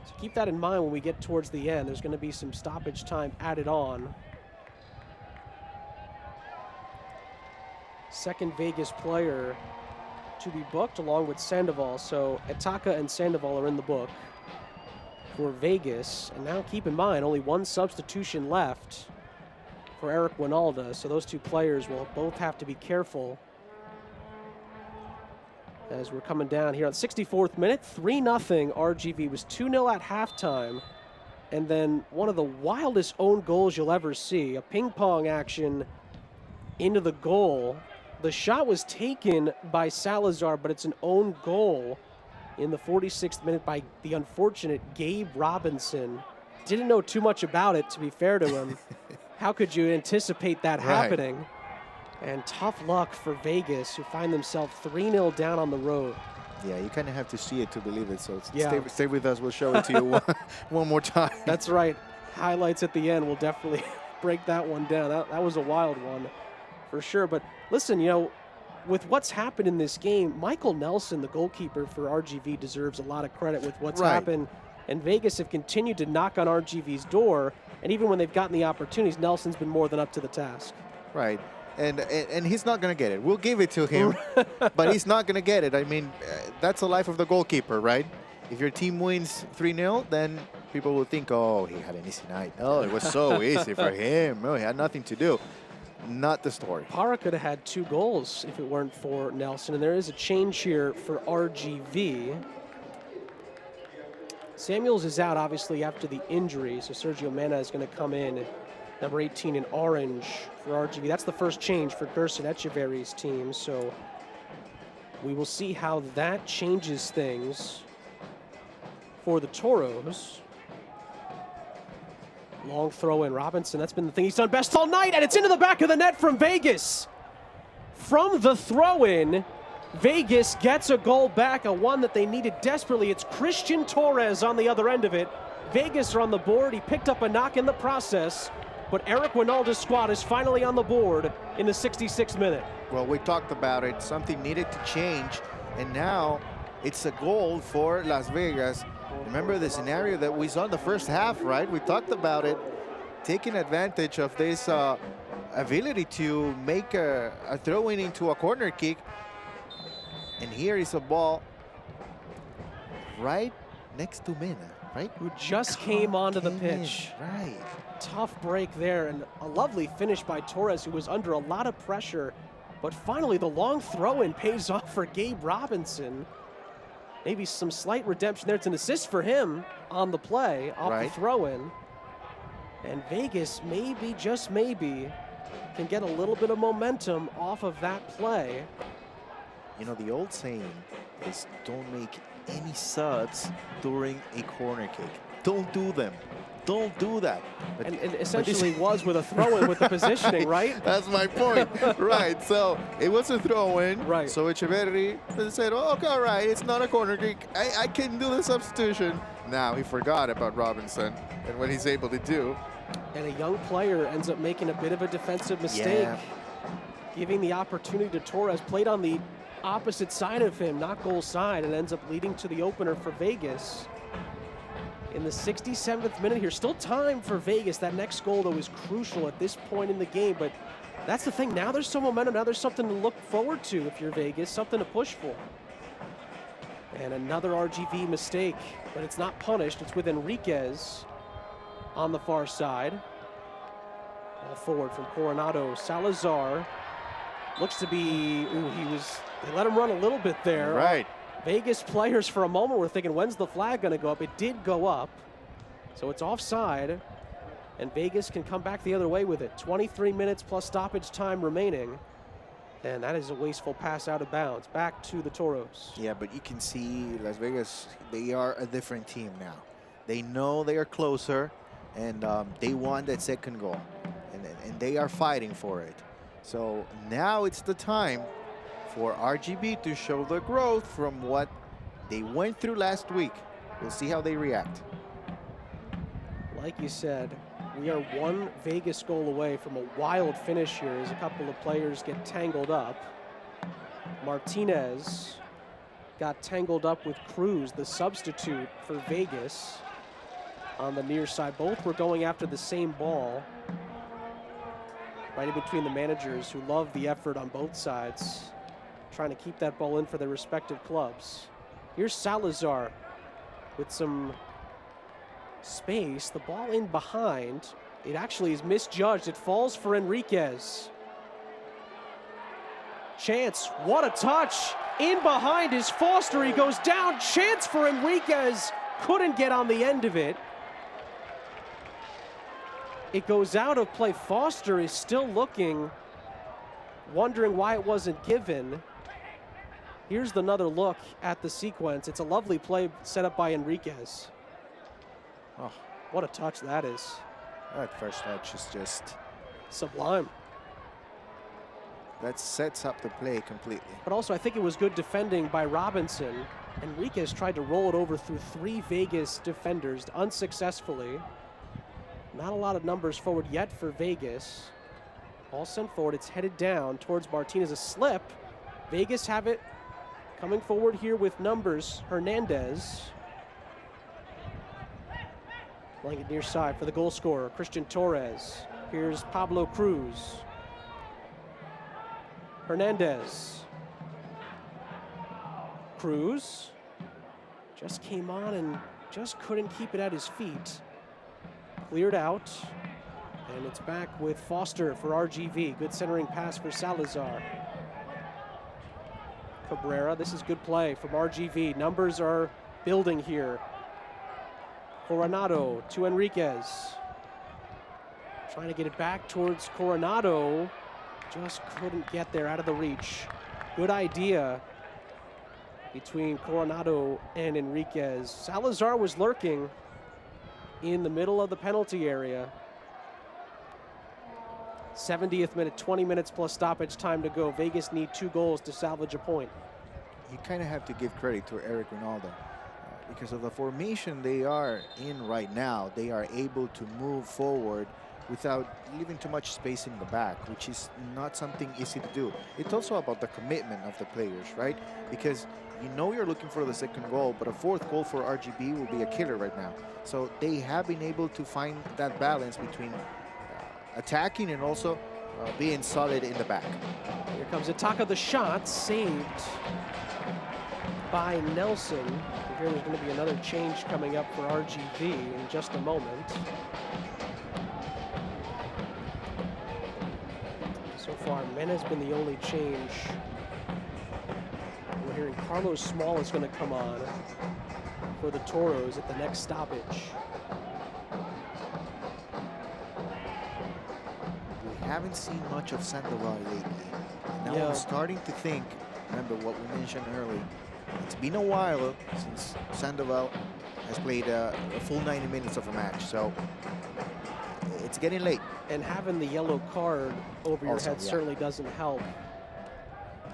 So keep that in mind when we get towards the end. There's going to be some stoppage time added on. Second Vegas player to be booked along with Sandoval. So Itaka and Sandoval are in the book for Vegas. And now keep in mind, only one substitution left for Eric Winalda. So those two players will both have to be careful as we're coming down here on the 64th minute. 3-0 RGV, was 2-0 at halftime. And then one of the wildest own goals you'll ever see, a ping pong action into the goal. The shot was taken by Salazar, but it's an own goal in the 46th minute by the unfortunate Gabe Robinson. Didn't know too much about it, to be fair to him. How could you anticipate that happening? And tough luck for Vegas, who find themselves 3-0 down on the road. Yeah, you kind of have to see it to believe it. So Yeah. stay with us. We'll show it to you one more time. That's right. Highlights at the end will definitely break that one down. That was a wild one for sure. But listen, you know, with what's happened in this game, Michael Nelson, the goalkeeper for RGV, deserves a lot of credit with what's happened. And Vegas have continued to knock on RGV's door. And even when they've gotten the opportunities, Nelson's been more than up to the task. Right. And he's not going to get it. We'll give it to him, but he's not going to get it. I mean, that's the life of the goalkeeper, right? If your team wins 3-0, then people will think, oh, he had an easy night. Oh, it was so easy for him. Oh, he had nothing to do. Not the story. Para could have had 2 goals if it weren't for Nelson. And there is a change here for RGV. Samuels is out, obviously, after the injury. So Sergio Mena is going to come in, number 18 in orange for RGV. That's the first change for Gerson Echeverry's team. So we will see how that changes things for the Toros. Long throw in Robinson. That's been the thing he's done best all night, and it's into the back of the net from Vegas. From the throw in, Vegas gets a goal back, a one that they needed desperately. It's Christian Torres on the other end of it. Vegas are on the board. He picked up a knock in the process, but Eric Winalda's squad is finally on the board in the 66th minute. Well, we talked about it. Something needed to change, and now it's a goal for Las Vegas. Remember the scenario that we saw in the first half, right? We talked about it, taking advantage of this ability to make a throw-in into a corner kick. And here is a ball right next to Mena, right? Who just came onto the pitch. Right. Tough break there, and a lovely finish by Torres, who was under a lot of pressure. But finally, the long throw-in pays off for Gabe Robinson. Maybe some slight redemption there. It's an assist for him on the play, off the throw-in. And Vegas, maybe, just maybe, can get a little bit of momentum off of that play. You know, the old saying is don't make any subs during a corner kick. Don't do them. Don't do that. And it essentially was with a throw-in with the positioning, right? That's my point. Right. So it was a throw-in. Right. So Echeverry said, oh, okay, all right, it's not a corner kick. I can do the substitution. Now he forgot about Robinson and what he's able to do. And a young player ends up making a bit of a defensive mistake, giving the opportunity to Torres. Played on the opposite side of him, not goal side, and ends up leading to the opener for Vegas. In the 67th minute here, still time for Vegas. That next goal, though, is crucial at this point in the game. But that's the thing. Now there's some momentum. Now there's something to look forward to if you're Vegas, something to push for. And another RGV mistake, but it's not punished. It's with Enriquez on the far side. Ball forward from Coronado. Salazar looks to be, they let him run a little bit there. Right. Vegas players for a moment were thinking, when's the flag going to go up? It did go up. So it's offside, and Vegas can come back the other way with it. 23 minutes plus stoppage time remaining. And that is a wasteful pass out of bounds. Back to the Toros. Yeah, but you can see Las Vegas, they are a different team now. They know they are closer, and they want that second goal. And they are fighting for it. So now it's the time for RGB to show the growth from what they went through last week. We'll see how they react. Like you said, we are one Vegas goal away from a wild finish here as a couple of players get tangled up. Martinez got tangled up with Cruz, the substitute for Vegas, on the near side. Both were going after the same ball. Right in between the managers who love the effort on both sides, trying to keep that ball in for their respective clubs. Here's Salazar with some space, the ball in behind. It actually is misjudged. It falls for Enriquez. Chance, what a touch. In behind is Foster, he goes down. Chance for Enriquez, couldn't get on the end of it. It goes out of play. Foster is still looking, wondering why it wasn't given. Here's another look at the sequence. It's a lovely play set up by Enriquez. Oh, what a touch that is. That first touch is just sublime. That sets up the play completely. But also, I think it was good defending by Robinson. Enriquez tried to roll it over through 3 Vegas defenders unsuccessfully. Not a lot of numbers forward yet for Vegas. Ball sent forward, it's headed down towards Martinez, a slip. Vegas have it coming forward here with numbers. Hernandez. Playing it near side for the goal scorer, Christian Torres. Here's Pablo Cruz. Hernandez. Cruz just came on and just couldn't keep it at his feet. Cleared out, and it's back with Foster for RGV. Good centering pass for Salazar. Cabrera, this is good play from RGV. Numbers are building here. Coronado to Enriquez. Trying to get it back towards Coronado. Just couldn't get there, out of the reach. Good idea between Coronado and Enriquez. Salazar was lurking in the middle of the penalty area. 70th minute, 20 minutes plus stoppage time to go. Vegas need 2 goals to salvage a point. You kind of have to give credit to Eric Ronaldo. Because of the formation they are in right now, they are able to move forward without leaving too much space in the back, which is not something easy to do. It's also about the commitment of the players, right? Because you know you're looking for the second goal, but a 4th goal for RGB will be a killer right now. So they have been able to find that balance between attacking and also being solid in the back. Here comes Itaka, the shot, saved by Nelson. Here there's going to be another change coming up for RGV in just a moment. So far, Men has been the only change. We're hearing Carlos Small is going to come on for the Toros at the next stoppage. We haven't seen much of Sandoval lately. Now Yeah. I'm starting to think, remember what we mentioned earlier, it's been a while since Sandoval has played a full 90 minutes of a match, so it's getting late. And having the yellow card over your Also, head yeah. certainly doesn't help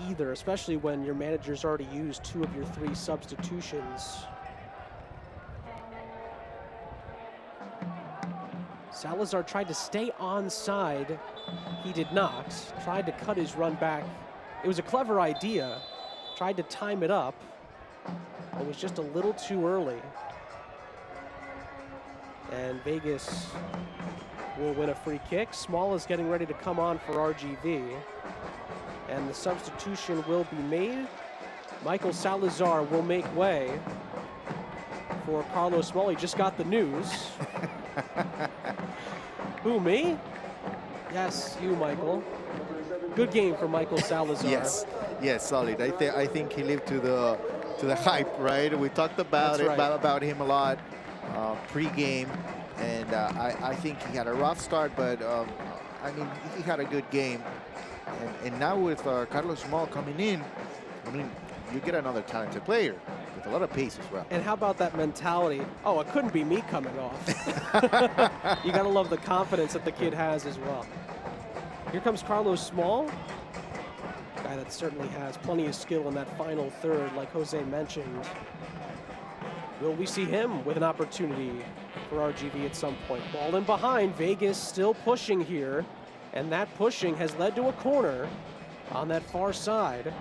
either, especially when your manager's already used 2 of your 3 substitutions. Salazar tried to stay onside. He did not. Tried to cut his run back. It was a clever idea. Tried to time it up. It was just a little too early. And Vegas will win a free kick. Small is getting ready to come on for RGV. And the substitution will be made. Michael Salazar will make way for Carlos Small. He just got the news. Who, me? Yes, you, Michael. Good game for Michael Salazar. Yes, yes, solid. I think he lived to the hype, right? We talked about That's right. about him a lot pre-game, and I think he had a rough start, but I mean he had a good game, and now with Carlos Small coming in, I mean you get another talented player with a lot of pace as well. And how about that mentality? Oh, it couldn't be me coming off. You gotta love the confidence that the kid has as well. Here comes Carlos Small, guy that certainly has plenty of skill in that final third, like Jose mentioned. Will we see him with an opportunity for RGV at some point? Ball in behind, Vegas still pushing here, and that pushing has led to a corner on that far side.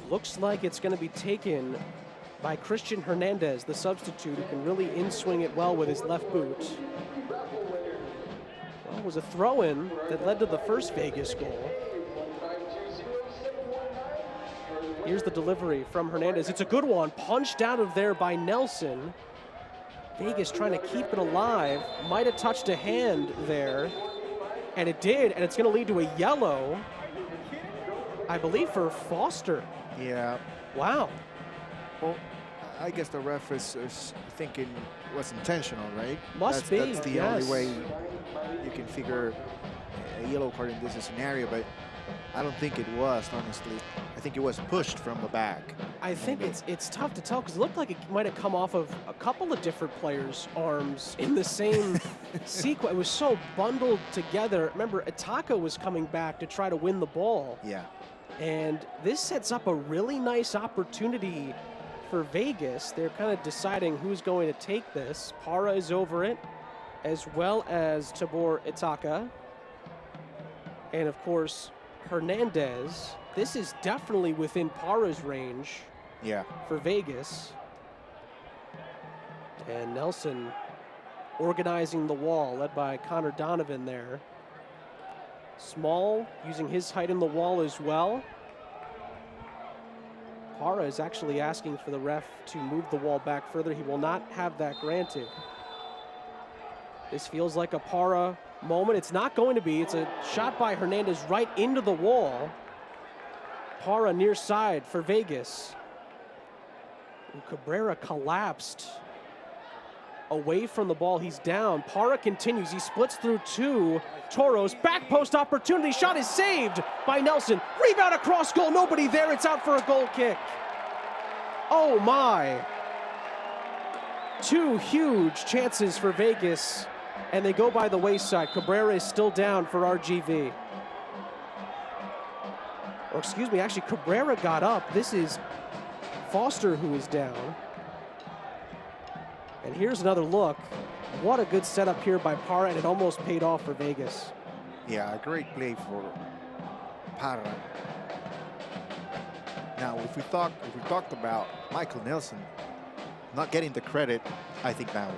Looks like it's going to be taken by Christian Hernandez, the substitute, who can really in-swing it well with his left boot. Well, it was a throw-in that led to the first Vegas goal. Here's the delivery from Hernandez. It's a good one, punched out of there by Nelson. Vegas trying to keep it alive. Might have touched a hand there, and it did, and it's going to lead to a yellow, I believe, for Foster. Yeah. Wow. Well, I guess the ref is thinking it was intentional, right? Must be, That's the yes. only way you can figure a yellow card in this scenario, but I don't think it was, honestly. I think it was pushed from the back. I think it's tough to tell because it looked like it might have come off of a couple of different players' arms in the same sequence. It was so bundled together. Remember, Itaka was coming back to try to win the ball. Yeah. And this sets up a really nice opportunity for Vegas. They're kind of deciding who's going to take this. Para is over it, as well as Tabor Itaka. And of course, Hernandez. This is definitely within Para's range. Yeah. For Vegas. And Nelson organizing the wall, led by Connor Donovan there. Small, using his height in the wall as well. Para is actually asking for the ref to move the wall back further. He will not have that granted. This feels like a Para moment. It's not going to be. It's a shot by Hernandez right into the wall. Para near side for Vegas. And Cabrera collapsed away from the ball. He's down. Para continues. He splits through two. Toros, back post opportunity. Shot is saved by Nelson. Rebound across goal. Nobody there. It's out for a goal kick. Oh my. Two huge chances for Vegas, and they go by the wayside. Cabrera is still down for RGV. Or excuse me, actually Cabrera got up. This is Foster who is down. And here's another look. What a good setup here by Para, and it almost paid off for Vegas. Yeah, a great play for Para. Now, if we talked about Michael Nelson not getting the credit, I think now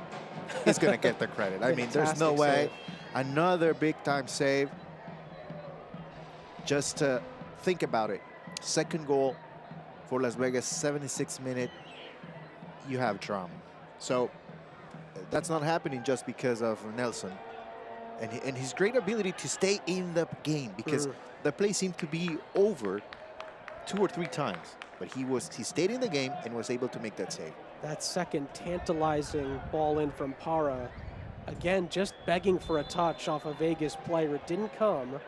he's going to get the credit. I mean, there's no way. Save. Another big-time save. Just to think about it. Second goal for Las Vegas, 76th minute. You have drama. So that's not happening just because of Nelson and his great ability to stay in the game, because the play seemed to be over 2 or 3 times, but he stayed in the game and was able to make that save. That second tantalizing ball in from Para, again just begging for a touch off a Vegas player. It didn't come.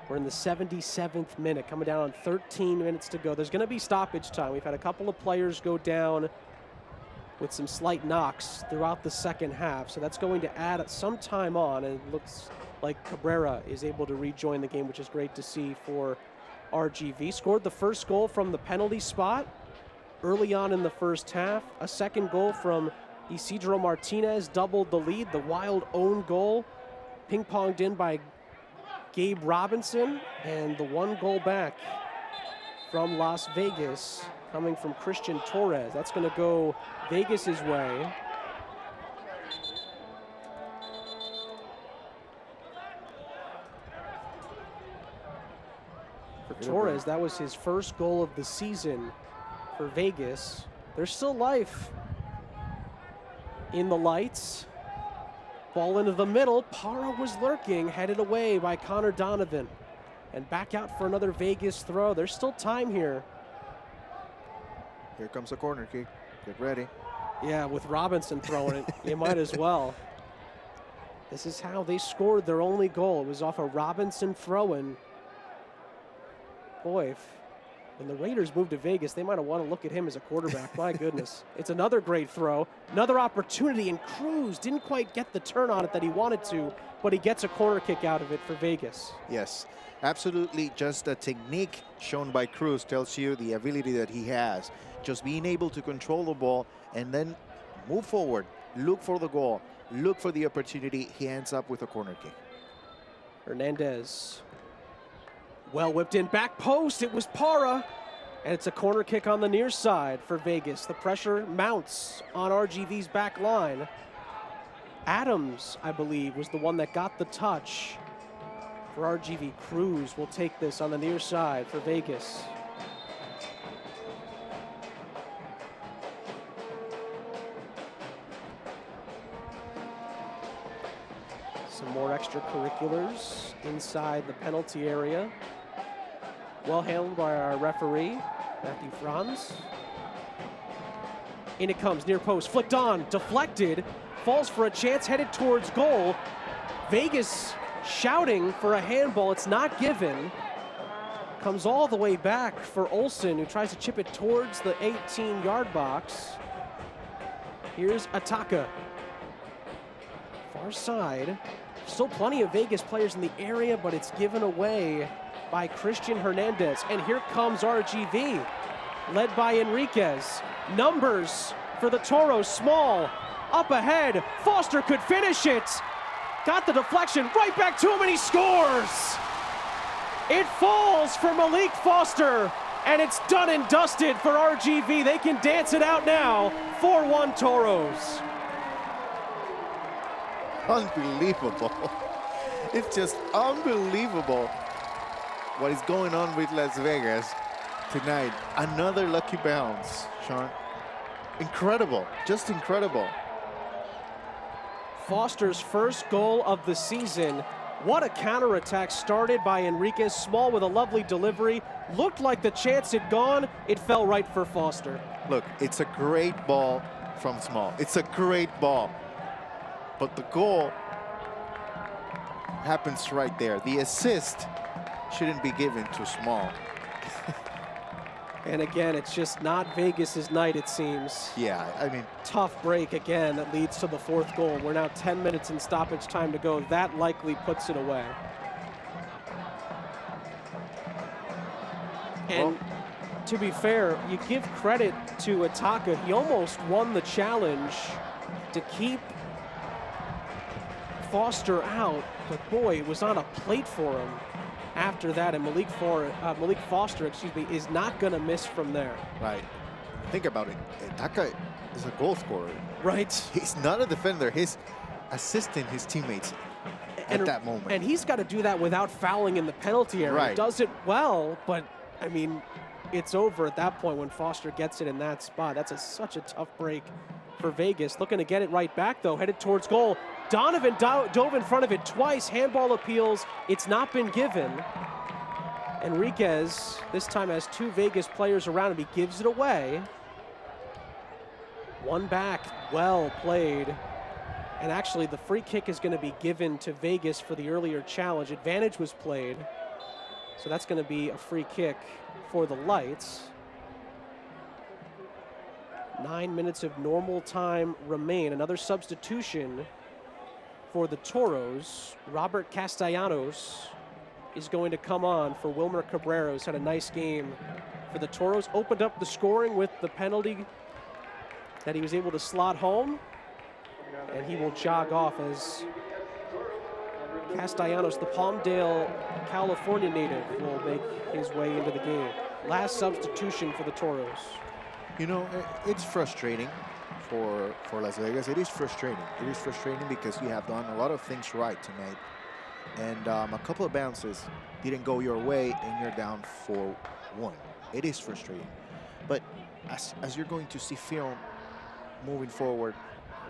We're in the 77th minute, coming down on 13 minutes to go. There's going to be stoppage time. We've had a couple of players go down with some slight knocks throughout the second half, so that's going to add some time on, and it looks like Cabrera is able to rejoin the game, which is great to see for RGV. Scored the first goal from the penalty spot early on in the first half. A second goal from Isidro Martinez doubled the lead. The wild own goal ping-ponged in by Gabe Robinson, and the one goal back from Las Vegas coming from Christian Torres. That's going to go Vegas's way. For Torres, that was his first goal of the season for Vegas. There's still life in the lights. Ball into the middle. Para was lurking, headed away by Connor Donovan. And back out for another Vegas throw. There's still time here. Here comes a corner kick. Get ready. Yeah, with Robinson throwing it, you might as well. This is how they scored their only goal. It was off a Robinson throw-in. Boy, if When the Raiders moved to Vegas, they might have wanted to look at him as a quarterback. My goodness. It's another great throw. Another opportunity, and Cruz didn't quite get the turn on it that he wanted to, but he gets a corner kick out of it for Vegas. Yes, absolutely. Just the technique shown by Cruz tells you the ability that he has. Just being able to control the ball and then move forward, look for the goal, look for the opportunity. He ends up with a corner kick. Hernandez. Well whipped in back post. It was Para. And it's a corner kick on the near side for Vegas. The pressure mounts on RGV's back line. Adams, I believe, was the one that got the touch for RGV. Cruz will take this on the near side for Vegas. Some more extracurriculars inside the penalty area. Well handled by our referee, Matthew Franz. In it comes, near post, flicked on, deflected, falls for a chance, headed towards goal. Vegas shouting for a handball, it's not given. Comes all the way back for Olsen, who tries to chip it towards the 18-yard box. Here's Ataka. Far side. Still plenty of Vegas players in the area, but it's given away by Christian Hernandez. And here comes RGV, led by Enriquez. Numbers for the Toros, small, up ahead. Foster could finish it. Got the deflection, right back to him, and he scores! It falls for Malik Foster, and it's done and dusted for RGV. They can dance it out now, 4-1 Toros. Unbelievable. It's just unbelievable what is going on with Las Vegas tonight. Another lucky bounce, Sean. Incredible, just incredible. Foster's first goal of the season. What a counterattack started by Enriquez. Small with a lovely delivery. Looked like the chance had gone. It fell right for Foster. Look, it's a great ball from Small. It's a great ball. But the goal happens right there. The assist shouldn't be given to Small. And again, it's just not Vegas's night, it seems. Yeah, I mean. Tough break again that leads to the fourth goal. We're now 10 minutes in stoppage time to go. That likely puts it away. And to be fair, you give credit to Ataka. He almost won the challenge to keep Foster out, but boy, it was on a plate for him after that, and Malik Foster, is not going to miss from there. Right. Think about it. Ataka is a goal scorer. Right. He's not a defender. He's assisting his teammates at that moment. And he's got to do that without fouling in the penalty area. Right. Does it well, but, I mean, it's over at that point when Foster gets it in that spot. That's such a tough break for Vegas. Looking to get it right back, though, headed towards goal. Donovan dove in front of it twice. Handball appeals. It's not been given. Enriquez this time has two Vegas players around him. He gives it away. One back. Well played. And actually, the free kick is going to be given to Vegas for the earlier challenge. Advantage was played. So that's going to be a free kick for the Lights. 9 minutes of normal time remain. Another substitution for the Toros. Robert Castellanos is going to come on for Wilmer Cabrera, who's had a nice game for the Toros. Opened up the scoring with the penalty that he was able to slot home. And he will jog off as Castellanos, the Palmdale, California native, will make his way into the game. Last substitution for the Toros. You know, it's frustrating for Las Vegas. It is frustrating. It is frustrating because you have done a lot of things right tonight. And a couple of bounces didn't go your way and you're down 4-1. It is frustrating. But as you're going to see film moving forward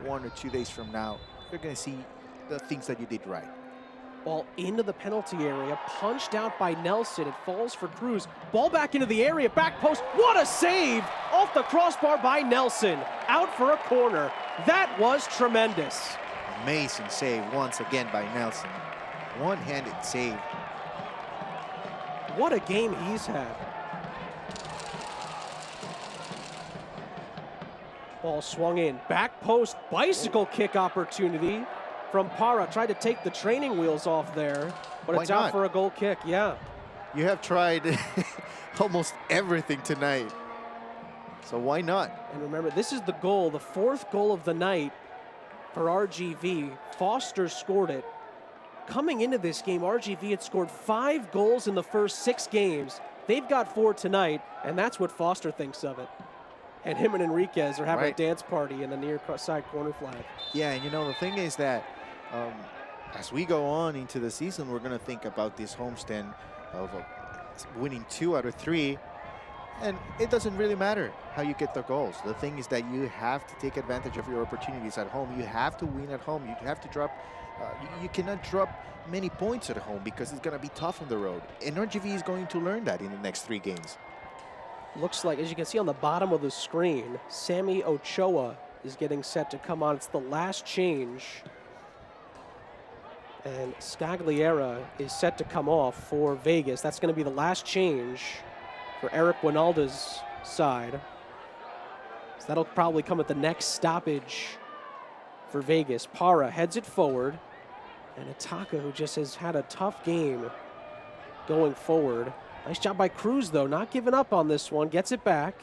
1 or 2 days from now, you're going to see the things that you did right. Ball into the penalty area, punched out by Nelson. It falls for Cruz. Ball back into the area, back post. What a save off the crossbar by Nelson. Out for a corner. That was tremendous. Amazing save once again by Nelson. One-handed save. What a game he's had. Ball swung in. Back post bicycle kick opportunity from Para. Tried to take the training wheels off there, but Why it's out not? for a goal kick. Yeah. You have tried almost everything tonight. So why not? And remember, this is the goal, the fourth goal of the night for RGV. Foster scored it. Coming into this game, RGV had scored 5 goals in the first 6 games. They've got 4 tonight, and that's what Foster thinks of it. And him and Enriquez are having a dance party in the near side corner flag. Yeah, and the thing is that as we go on into the season, we're going to think about this homestand of winning 2 out of 3. And it doesn't really matter how you get the goals. The thing is that you have to take advantage of your opportunities at home. You have to win at home. You have to drop. You cannot drop many points at home because it's going to be tough on the road. And RGV is going to learn that in the next 3 games. Looks like, as you can see on the bottom of the screen, Sammy Ochoa is getting set to come on. It's the last change. And Scagliera is set to come off for Vegas. That's going to be the last change for Eric Winalda's side. So that'll probably come at the next stoppage for Vegas. Para heads it forward. And Ataka, who just has had a tough game going forward. Nice job by Cruz, though, not giving up on this one. Gets it back.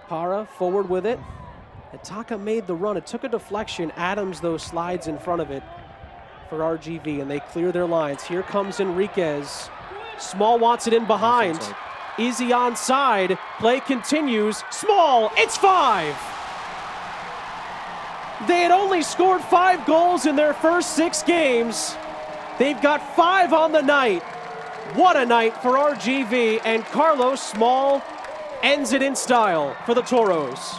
Para forward with it. Ataka made the run. It took a deflection. Adams, though, slides in front of it for RGV, and they clear their lines. Here comes Enriquez. Small wants it in behind. Is he onside? Play continues. Small, it's 5. They had only scored 5 goals in their first 6 games. They've got 5 on the night. What a night for RGV, and Carlos Small ends it in style for the Toros.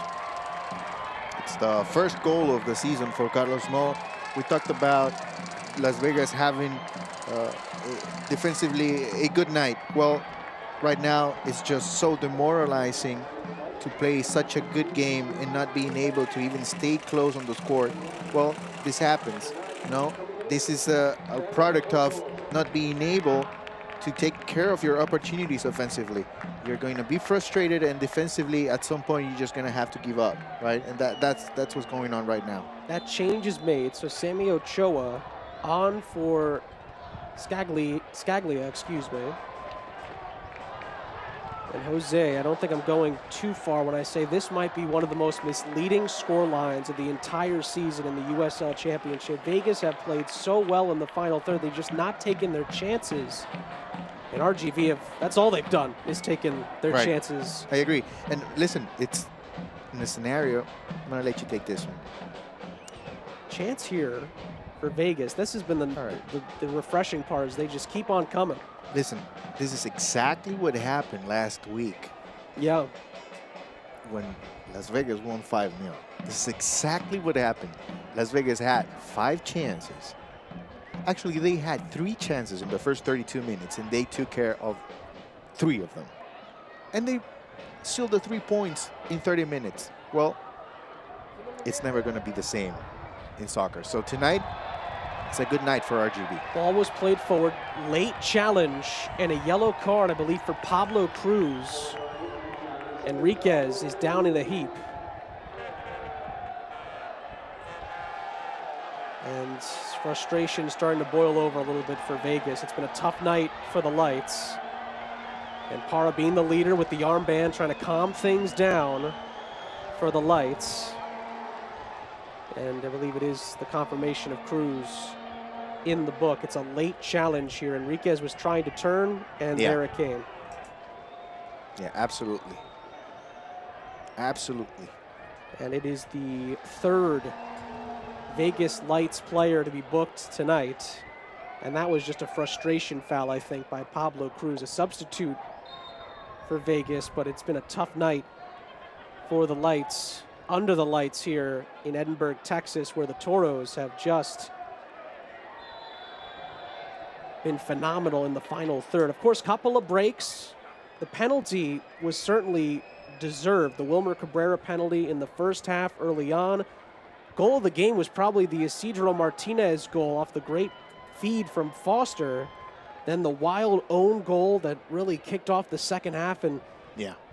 It's the first goal of the season for Carlos Small. We talked about Las Vegas having defensively a good night. Well, right now it's just so demoralizing to play such a good game and not being able to even stay close on the score. Well, this happens, This is a product of not being able to take care of your opportunities offensively. You're going to be frustrated, and defensively at some point you're just going to have to give up, right? And that's what's going on right now. That change is made, so Sammy Ochoa on for Scaglia, excuse me. And Jose, I don't think I'm going too far when I say this might be one of the most misleading score lines of the entire season in the USL Championship. Vegas have played so well in the final third, they've just not taken their chances. And RGV that's all they've done, is taken their chances. I agree. And listen, it's in a scenario, I'm going to let you take this one. Chance here for Vegas. This has been the refreshing part, is they just keep on coming. Listen, this is exactly what happened last week. Yeah. When Las Vegas won 5-0. This is exactly what happened. Las Vegas had 5 chances. Actually, they had 3 chances in the first 32 minutes, and they took care of 3 of them. And they sealed the 3 points in 30 minutes. Well, it's never going to be the same in soccer. So tonight, it's a good night for RGB. Ball was played forward. Late challenge and a yellow card, I believe, for Pablo Cruz. Enriquez is down in a heap. And frustration starting to boil over a little bit for Vegas. It's been a tough night for the Lights. And Para being the leader with the armband, trying to calm things down for the Lights. And I believe it is the confirmation of Cruz in the book. It's a late challenge here. Enriquez was trying to turn, and there it came. Yeah, absolutely. Absolutely. And it is the 3rd Vegas Lights player to be booked tonight. And that was just a frustration foul, I think, by Pablo Cruz, a substitute for Vegas. But it's been a tough night for the Lights, under the lights here in Edinburgh, Texas, where the Toros have just been phenomenal in the final third. Of course, couple of breaks. The penalty was certainly deserved. The Wilmer Cabrera penalty in the first half early on. Goal of the game was probably the Isidro Martinez goal off the great feed from Foster. Then the wild own goal that really kicked off the second half. And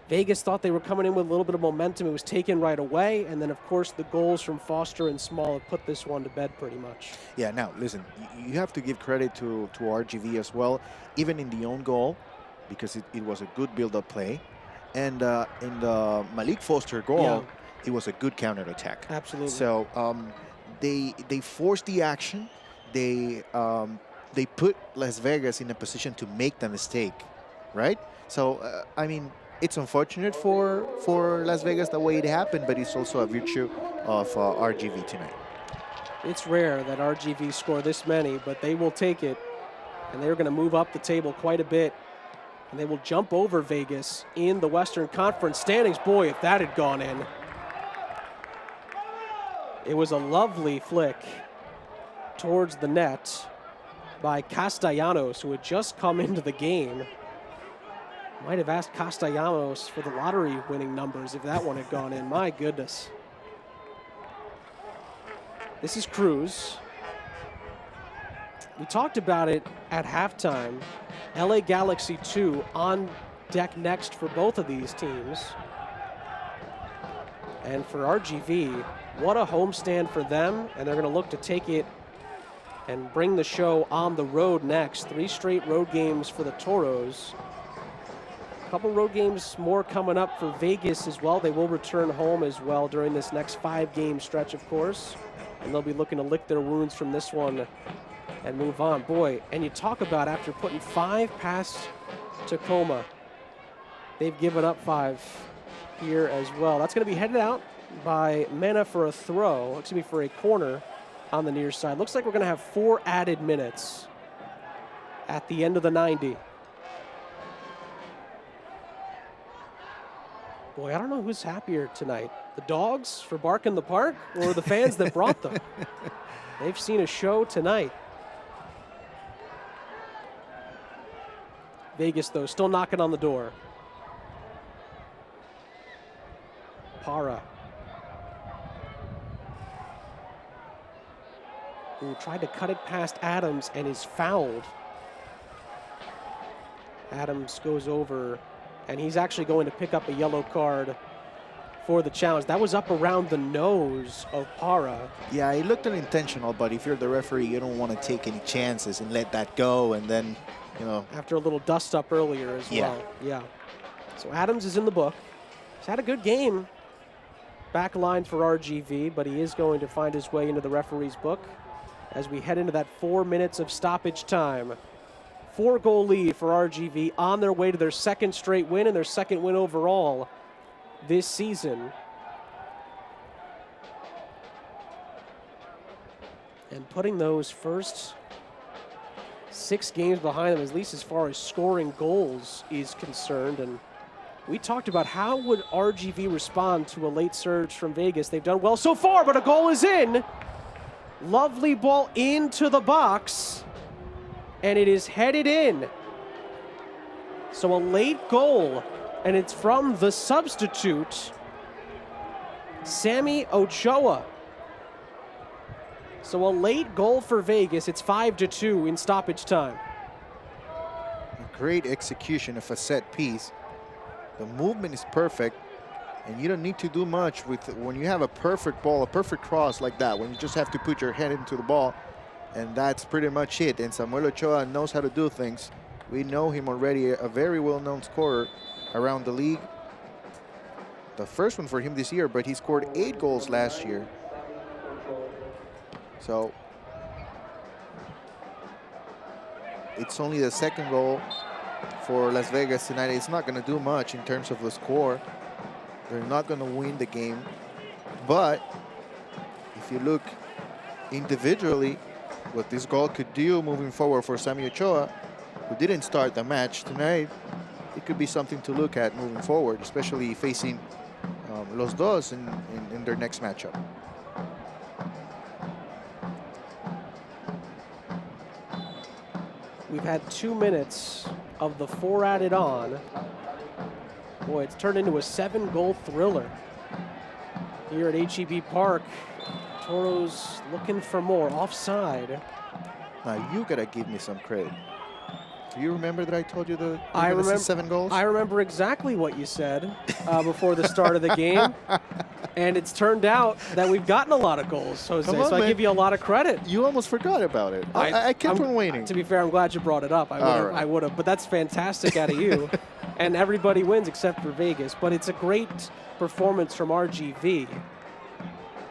Vegas thought they were coming in with a little bit of momentum. It was taken right away. And then, of course, the goals from Foster and Small have put this one to bed pretty much. Yeah, now, listen, you have to give credit to RGV as well, even in the own goal, because it was a good build-up play. And in the Malik Foster goal, it was a good counterattack. Absolutely. So they forced the action. They put Las Vegas in a position to make the mistake, right? So, I mean, it's unfortunate for Las Vegas the way it happened, but it's also a virtue of RGV tonight. It's rare that RGV score this many, but they will take it, and they're going to move up the table quite a bit, and they will jump over Vegas in the Western Conference standings. Boy, if that had gone in. It was a lovely flick towards the net by Castellanos, who had just come into the game. Might have asked Castellanos for the lottery winning numbers if that one had gone in. My goodness. This is Cruz. We talked about it at halftime. LA Galaxy 2 on deck next for both of these teams. And for RGV, what a homestand for them. And they're going to look to take it and bring the show on the road next. 3 straight road games for the Toros. A couple road games more coming up for Vegas as well. They will return home as well during this next 5-game stretch, of course. And they'll be looking to lick their wounds from this one and move on. Boy, and you talk about after putting 5 past Tacoma, they've given up 5 here as well. That's going to be headed out by Mena for a throw. It's going to be for a corner on the near side. Looks like we're going to have 4 added minutes at the end of the 90. Boy, I don't know who's happier tonight. The dogs for barking the park or the fans that brought them? They've seen a show tonight. Vegas, though, still knocking on the door. Para. Who tried to cut it past Adams and is fouled. Adams goes over, and he's actually going to pick up a yellow card for the challenge. That was up around the nose of Para. Yeah, it looked unintentional, but if you're the referee, you don't want to take any chances and let that go, and then, you know. After a little dust up earlier as well. Yeah. So Adams is in the book. He's had a good game. Back line for RGV, but he is going to find his way into the referee's book as we head into that 4 minutes of stoppage time. 4-goal lead for RGV on their way to their 2nd straight win and their 2nd win overall this season. And putting those first 6 games behind them, at least as far as scoring goals is concerned. And we talked about how would RGV respond to a late surge from Vegas. They've done well so far, but a goal is in. Lovely ball into the box, and it is headed in. So a late goal, and it's from the substitute, Sammy Ochoa. So a late goal for Vegas. It's 5-2 in stoppage time. A great execution of a set piece. The movement is perfect, and you don't need to do much with when you have a perfect ball, a perfect cross like that, when you just have to put your head into the ball, and that's pretty much it. And Samuel Ochoa knows how to do things. We know him already, a very well-known scorer around the league. The first one for him this year, but he scored 8 goals last year. So it's only the 2nd goal for Las Vegas tonight. It's not going to do much in terms of the score. They're not going to win the game. But if you look individually, what this goal could do moving forward for Sammy Ochoa, who didn't start the match tonight, it could be something to look at moving forward, especially facing Los Dos in their next matchup. We've had 2 minutes of the 4 added on. Boy, it's turned into a 7-goal thriller here at HEB Park. Toros looking for more. Offside. Now, you got to give me some credit. Do you remember that I told you the I remember 7 goals? I remember exactly what you said before the start of the game. And it's turned out that we've gotten a lot of goals, Jose, Come on, so I man. give you a lot of credit. You almost forgot about it. I kept on waiting. To be fair, I'm glad you brought it up. I would have, but that's fantastic out of you. And everybody wins except for Vegas. But it's a great performance from RGV.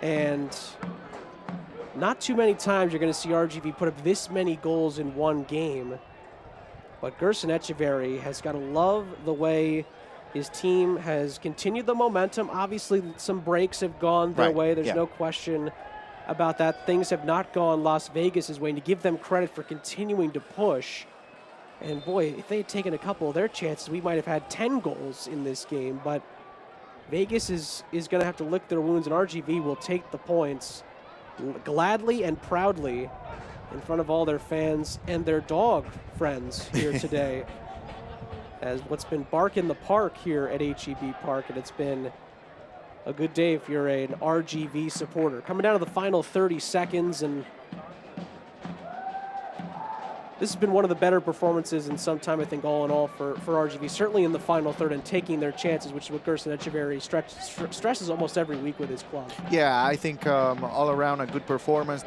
And not too many times you're going to see RGV put up this many goals in one game. But Gerson Echeverry has got to love the way his team has continued the momentum. Obviously, some breaks have gone their way. There's no question about that. Things have not gone Las Vegas's way, and to give them credit for continuing to push. And boy, if they had taken a couple of their chances, we might have had 10 goals in this game. But Vegas is going to have to lick their wounds, and RGV will take the points gladly and proudly in front of all their fans and their dog friends here today. As what's been bark in the park here at HEB Park, and it's been a good day if you're an RGV supporter. Coming down to the final 30 seconds, and this has been one of the better performances in some time, I think, all in all for RGV, certainly in the final third and taking their chances, which is what Gerson Echeverry stresses almost every week with his club. Yeah, I think all around a good performance.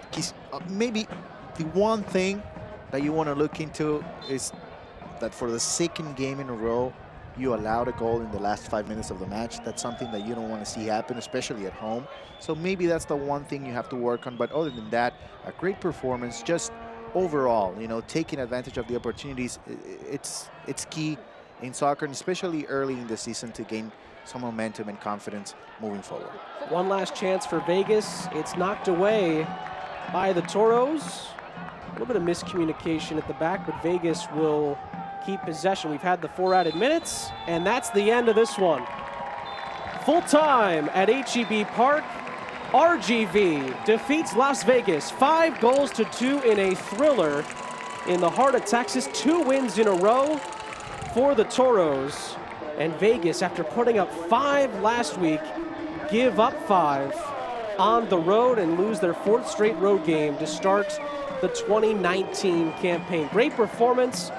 Maybe the one thing that you want to look into is that for the second game in a row, you allowed a goal in the last 5 minutes of the match. That's something that you don't want to see happen, especially at home. So maybe that's the one thing you have to work on. But other than that, a great performance. Just overall, you know, taking advantage of the opportunities, it's key in soccer, and especially early in the season, to gain some momentum and confidence moving forward. One last chance for Vegas. It's knocked away by the Toros. A little bit of miscommunication at the back, but Vegas will keep possession. We've had the 4 added minutes, and that's the end of this one. Full time at HEB Park. RGV defeats Las Vegas 5-2 in a thriller in the heart of Texas. 2 wins in a row for the Toros. And Vegas, after putting up 5 last week, give up 5 on the road and lose their 4th straight road game to start the 2019 campaign. Great performance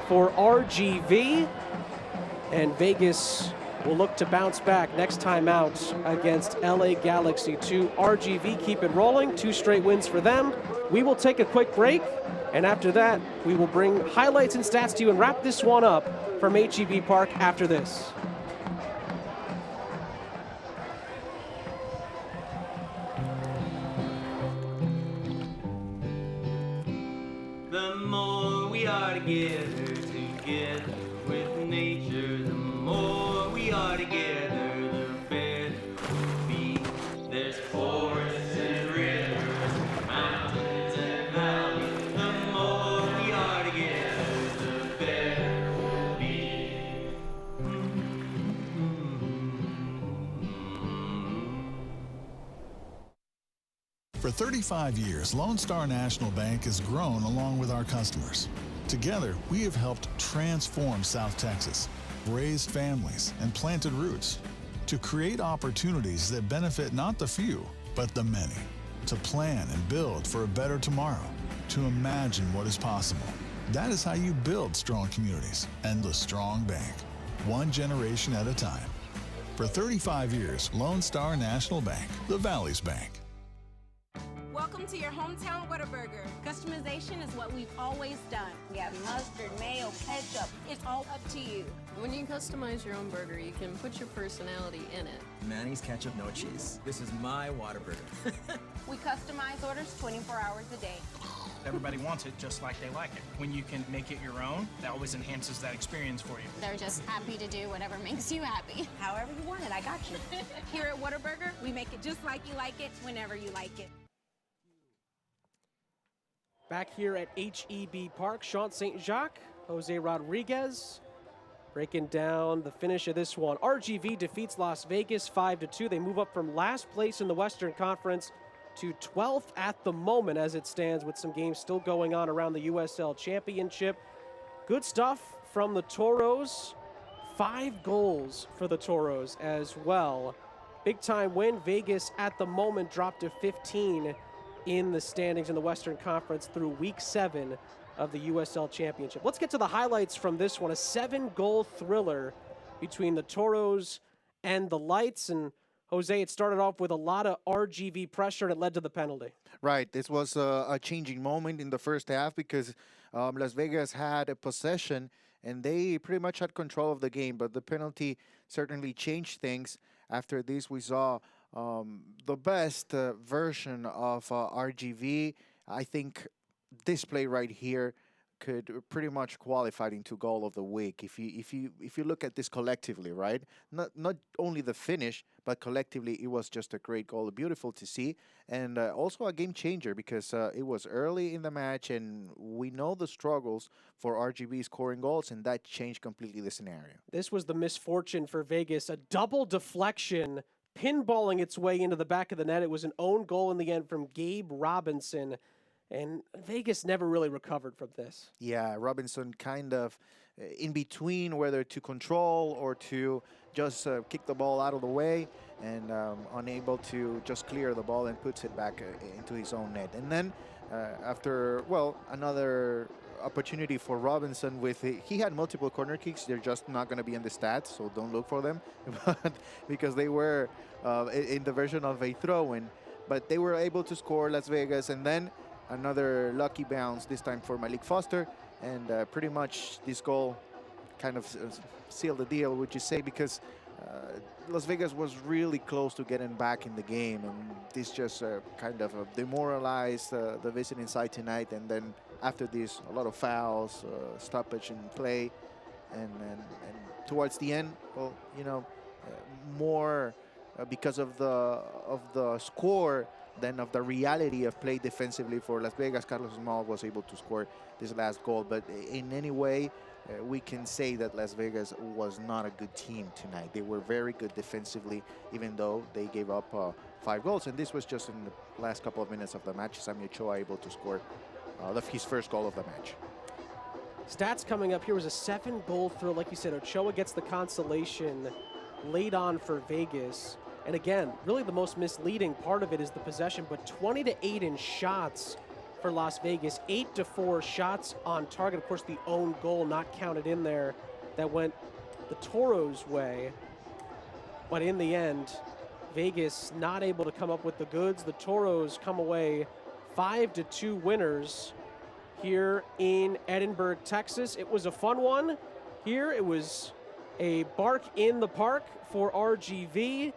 for RGV, and Vegas will look to bounce back next time out against LA Galaxy 2. RGV keep it rolling, 2 straight wins for them. We will take a quick break, and after that, we will bring highlights and stats to you and wrap this one up from HEB Park after this. The more we are together with nature, the more we are together, the better we'll be. There's forests and rivers, mountains and valleys. The more we are together, the better we'll be. For 35 years, Lone Star National Bank has grown along with our customers. Together, we have helped transform South Texas, raised families, and planted roots to create opportunities that benefit not the few, but the many, to plan and build for a better tomorrow, to imagine what is possible. That is how you build strong communities and the strong bank, one generation at a time. For 35 years, Lone Star National Bank, the Valley's Bank. Welcome to your hometown Whataburger. Customization is what we've always done. We have mustard, mayo, ketchup. It's all up to you. When you customize your own burger, you can put your personality in it. Mayonnaise, ketchup, no cheese. This is my Whataburger. We customize orders 24 hours a day. Everybody wants it just like they like it. When you can make it your own, that always enhances that experience for you. They're just happy to do whatever makes you happy. However you want it, I got you. Here at Whataburger, we make it just like you like it, whenever you like it. Back here at HEB Park, Sean St. Jacques, Jose Rodriguez, breaking down the finish of this one. RGV defeats Las Vegas 5-2. They move up from last place in the Western Conference to 12th at the moment as it stands, with some games still going on around the USL Championship. Good stuff from the Toros. 5 goals for the Toros as well. Big time win. Vegas at the moment dropped to 15 in the standings in the Western Conference through week 7 of the USL Championship. Let's get to the highlights from this one. A 7-goal thriller between the Toros and the Lights. And Jose, it started off with a lot of RGV pressure and it led to the penalty. Right. This was a changing moment in the first half because Las Vegas had a possession and they pretty much had control of the game. But the penalty certainly changed things. After this, we saw the best version of RGV. I think this play right here could pretty much qualify into goal of the week if you look at this collectively, right? Not only the finish, but collectively it was just a great goal, beautiful to see, and also a game changer because it was early in the match, and we know the struggles for RGB scoring goals, and that changed completely the scenario. This was the misfortune for Vegas, a double deflection, pinballing its way into the back of the net. It was an own goal in the end from Gabe Robinson. And Vegas never really recovered from this. Yeah, Robinson kind of in between whether to control or to just kick the ball out of the way and unable to just clear the ball and puts it back into his own net. And then after, well, another opportunity for Robinson with he had multiple corner kicks. They're just not going to be in the stats, so don't look for them but because they were in the version of a throw-in. But they were able to score, Las Vegas, and then another lucky bounce, this time for Malik Foster, and pretty much this goal kind of sealed the deal, would you say, because Las Vegas was really close to getting back in the game, and this just kind of demoralized the visiting side tonight. And then after this, a lot of fouls, stoppage in play, and towards the end, well, you know, more because of the score than of the reality of play defensively for Las Vegas. Carlos Mal was able to score this last goal, but in any way, we can say that Las Vegas was not a good team tonight. They were very good defensively, even though they gave up 5 goals, and this was just in the last couple of minutes of the match. Samuel Ochoa able to score his first goal of the match. Stats coming up here was a 7-goal thrill. Like you said, Ochoa gets the consolation late on for Vegas. And again, really the most misleading part of it is the possession, but 20-8 in shots for Las Vegas, 8-4 shots on target. Of course, the own goal not counted in there that went the Toros' way. But in the end, Vegas not able to come up with the goods. The Toros come away 5-2 winners here in Edinburgh, Texas. It was a fun one here. It was a bark in the park for RGV.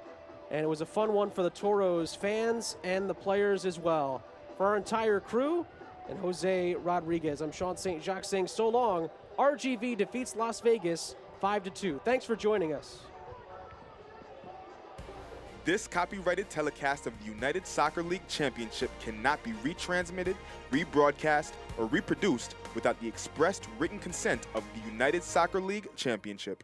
And it was a fun one for the Toros fans and the players as well. For our entire crew and Jose Rodriguez, I'm Sean St. Jacques saying so long. RGV defeats Las Vegas 5-2. Thanks for joining us. This copyrighted telecast of the United Soccer League Championship cannot be retransmitted, rebroadcast, or reproduced without the expressed written consent of the United Soccer League Championship.